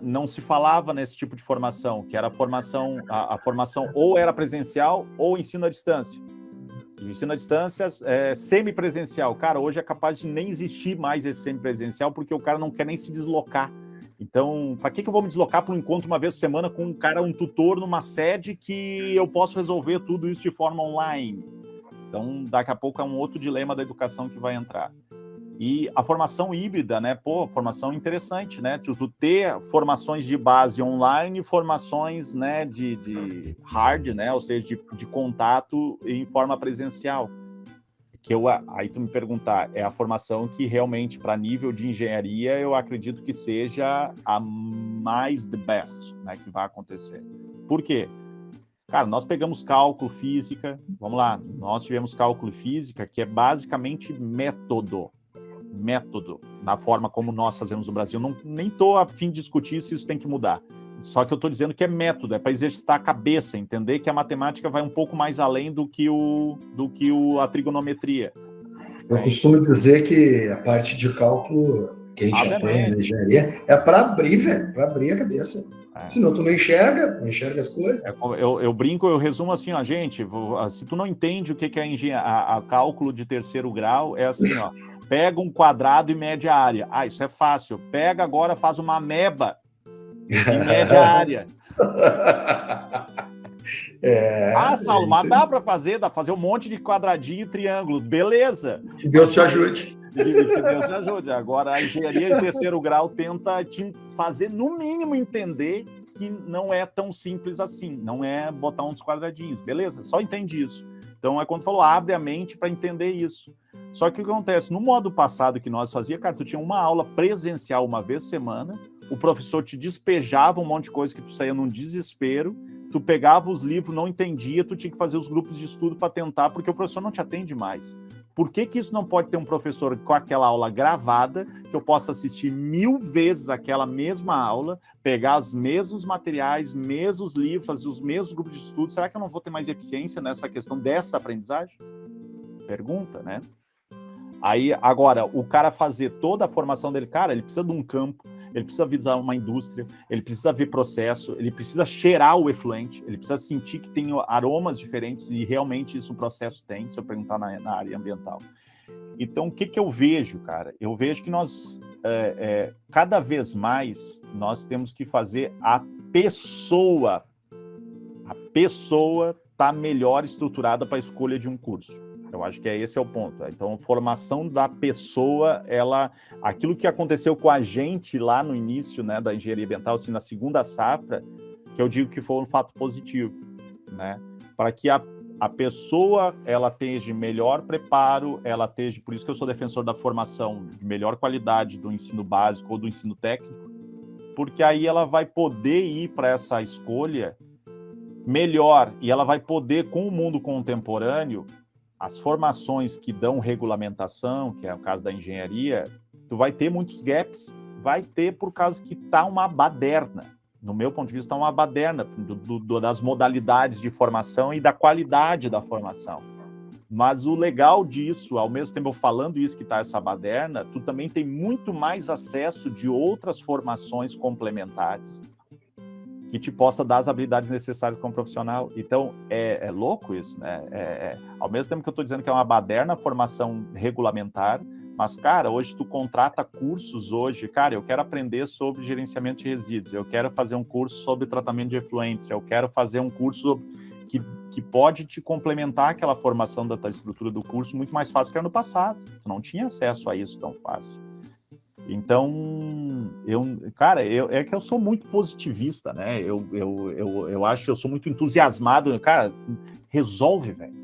Não se falava nesse tipo de formação, que era a formação ou era presencial ou ensino à distância. E o ensino à distância é semipresencial. Cara, hoje é capaz de nem existir mais esse semipresencial, porque o cara não quer nem se deslocar. Então, para que eu vou me deslocar para um encontro uma vez por semana com um cara, um tutor numa sede que eu posso resolver tudo isso de forma online? Então, daqui a pouco é um outro dilema da educação que vai entrar. E a formação híbrida, né? Pô, formação interessante, né? Tu ter formações de base online, formações, né, de hard, né? Ou seja, de contato em forma presencial. Aí tu me perguntar, é a formação que realmente, para nível de engenharia, eu acredito que seja a mais the best, né? Que vai acontecer. Por quê? Cara, nós pegamos cálculo, física, vamos lá, nós tivemos cálculo e física, que é basicamente método, na forma como nós fazemos no Brasil. Nem estou a fim de discutir se isso tem que mudar. Só que eu estou dizendo que é método, é para exercitar a cabeça, entender que a matemática vai um pouco mais além do que a trigonometria. Eu costumo dizer que a parte de cálculo, que a gente aprende na engenharia, é para abrir, velho, para abrir a cabeça. Senão tu não enxerga as coisas. Eu brinco, eu resumo assim, ó, gente, se tu não entende o que é a cálculo de terceiro grau, é assim, ó, pega um quadrado e mede a área. Isso é fácil. Pega agora, faz uma ameba e mede a área. Saulo, mas dá para fazer um monte de quadradinho e triângulo. Beleza. Que Deus te ajude. Que Deus te ajude. Agora, a engenharia de terceiro grau tenta te fazer, no mínimo, entender que não é tão simples assim. Não é botar uns quadradinhos. Beleza? Só entende isso. Então, é quando falou, abre a mente para entender isso. Só que o que acontece? No modo passado que nós fazíamos, cara, tu tinha uma aula presencial uma vez por semana, o professor te despejava um monte de coisa que tu saía num desespero, tu pegava os livros, não entendia, tu tinha que fazer os grupos de estudo para tentar, porque o professor não te atende mais. Por que isso não pode ter um professor com aquela aula gravada, que eu possa assistir 1000 vezes aquela mesma aula, pegar os mesmos materiais, mesmos livros, fazer os mesmos grupos de estudo? Será que eu não vou ter mais eficiência nessa questão dessa aprendizagem? Pergunta, né? Aí, agora, o cara fazer toda a formação dele, cara, ele precisa de um campo, ele precisa visar uma indústria, ele precisa ver processo, ele precisa cheirar o efluente, ele precisa sentir que tem aromas diferentes, e realmente isso o processo tem, se eu perguntar na área ambiental. Então, o que eu vejo, cara? Eu vejo que nós, cada vez mais, nós temos que fazer a pessoa estar melhor estruturada para a escolha de um curso. Eu acho que esse é o ponto. Então, a formação da pessoa, aquilo que aconteceu com a gente lá no início, né, da engenharia ambiental, assim, na segunda safra, que eu digo que foi um fato positivo, né, para que a pessoa, ela tenha melhor preparo, por isso que eu sou defensor da formação de melhor qualidade do ensino básico ou do ensino técnico, porque aí ela vai poder ir para essa escolha melhor, e ela vai poder, com o mundo contemporâneo, as formações que dão regulamentação, que é o caso da engenharia, tu vai ter muitos gaps, vai ter por causa que está uma baderna. No meu ponto de vista, está uma baderna das modalidades de formação e da qualidade da formação. Mas o legal disso, ao mesmo tempo eu falando isso que está essa baderna, tu também tem muito mais acesso de outras formações complementares que te possa dar as habilidades necessárias como profissional. Então, é louco isso, né? Ao mesmo tempo que eu estou dizendo que é uma baderna a formação regulamentar, mas, cara, hoje tu contrata cursos hoje, cara, eu quero aprender sobre gerenciamento de resíduos, eu quero fazer um curso sobre tratamento de efluentes, eu quero fazer um curso que pode te complementar aquela formação da estrutura do curso muito mais fácil que ano passado. Tu não tinha acesso a isso tão fácil. Então, é que eu sou muito positivista, né? Eu acho que eu sou muito entusiasmado. Cara, resolve, velho.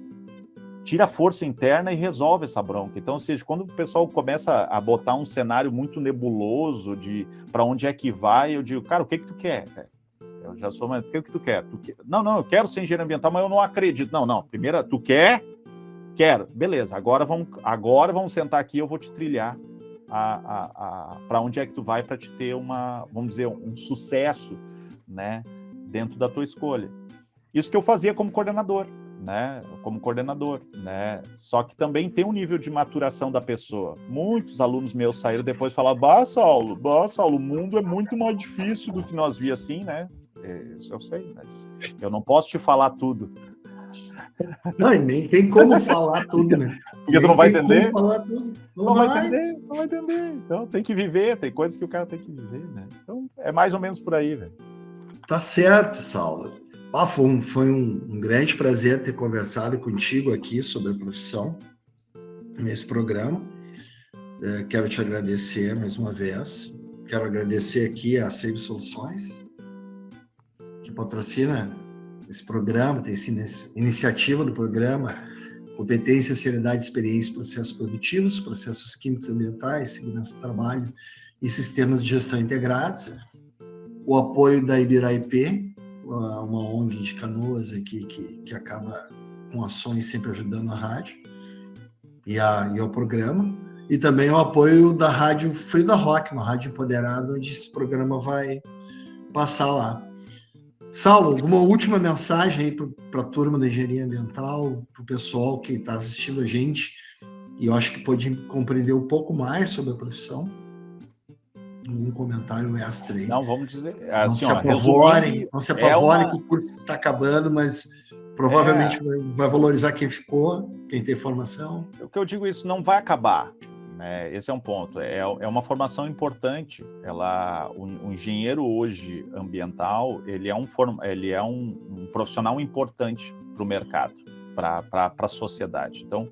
Tira a força interna e resolve essa bronca. Então, ou seja, quando o pessoal começa a botar um cenário muito nebuloso de para onde é que vai, eu digo, cara, o que tu quer, velho? Eu já sou, mas o que tu quer? Não, eu quero ser engenheiro ambiental, mas eu não acredito. Não, primeiro, tu quer? Quero. Beleza, agora vamos sentar aqui, eu vou te trilhar para onde é que tu vai para te ter vamos dizer, um sucesso, né, dentro da tua escolha. Isso que eu fazia como coordenador, né? Só que também tem um nível de maturação da pessoa. Muitos alunos meus saíram depois e falaram, Bah, Saulo, o mundo é muito mais difícil do que nós via assim, né? Isso eu sei, mas eu não posso te falar tudo. Não, e nem tem como falar tudo, né? Porque tu não vai entender? Não vai entender. Então tem que viver, tem coisas que o cara tem que viver, né? Então é mais ou menos por aí, velho. Tá certo, Saulo. Foi um grande prazer ter conversado contigo aqui sobre a profissão nesse programa. Quero te agradecer mais uma vez. Quero agradecer aqui a Save Soluções, que patrocina esse programa, tem essa iniciativa do programa Competência, Seriedade, Experiência, Processos Produtivos, Processos Químicos Ambientais, Segurança do Trabalho e Sistemas de Gestão Integrados. O apoio da Ibiraip, uma ONG de Canoas aqui que acaba com ações sempre ajudando a rádio e ao programa, e também o apoio da rádio Frida Rock, uma rádio empoderada, onde esse programa vai passar lá. Saulo, alguma última mensagem aí para a turma da engenharia ambiental, para o pessoal que está assistindo a gente e eu acho que pode compreender um pouco mais sobre a profissão? Um comentário extra aí. Não, vamos dizer... Não se apavorem que o curso está acabando, mas provavelmente vai valorizar quem ficou, quem tem formação. O que eu digo, isso não vai acabar. Esse é um ponto. É uma formação importante. O engenheiro hoje ambiental, ele é um profissional importante para o mercado, para a sociedade. Então,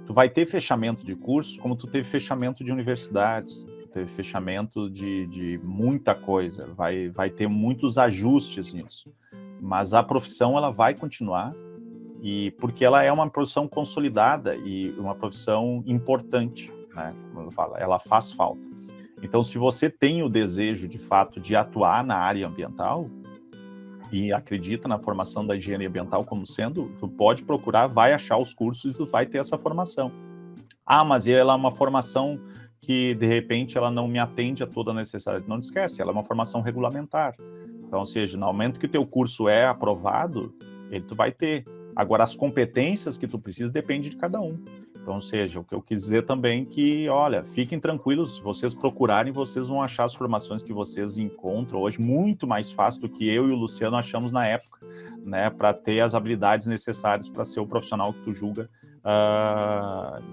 tu vai ter fechamento de cursos, como tu teve fechamento de universidades, teve fechamento de muita coisa, vai ter muitos ajustes nisso. Mas a profissão, ela vai continuar, porque ela é uma profissão consolidada e uma profissão importante, né? Como eu falo, ela faz falta. Então, se você tem o desejo, de fato, de atuar na área ambiental e acredita na formação da engenharia ambiental como sendo, tu pode procurar, vai achar os cursos e tu vai ter essa formação. Mas ela é uma formação que, de repente, ela não me atende a toda a necessidade. Não te esquece, ela é uma formação regulamentar. Então, ou seja, no momento que teu curso é aprovado, tu vai ter. Agora, as competências que tu precisa depende de cada um. Então, ou seja, o que eu quis dizer também que, olha, fiquem tranquilos, vocês procurarem, vocês vão achar as formações que vocês encontram hoje muito mais fácil do que eu e o Luciano achamos na época, né, para ter as habilidades necessárias para ser o profissional que tu julga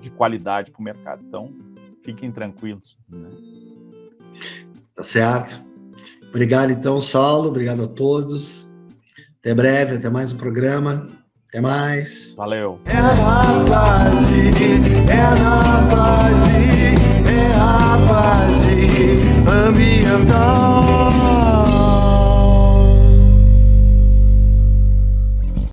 de qualidade para o mercado. Então, fiquem tranquilos, né? Tá certo. Obrigado, então, Saulo. Obrigado a todos. Até breve, até mais um programa. Até mais. Valeu. É a base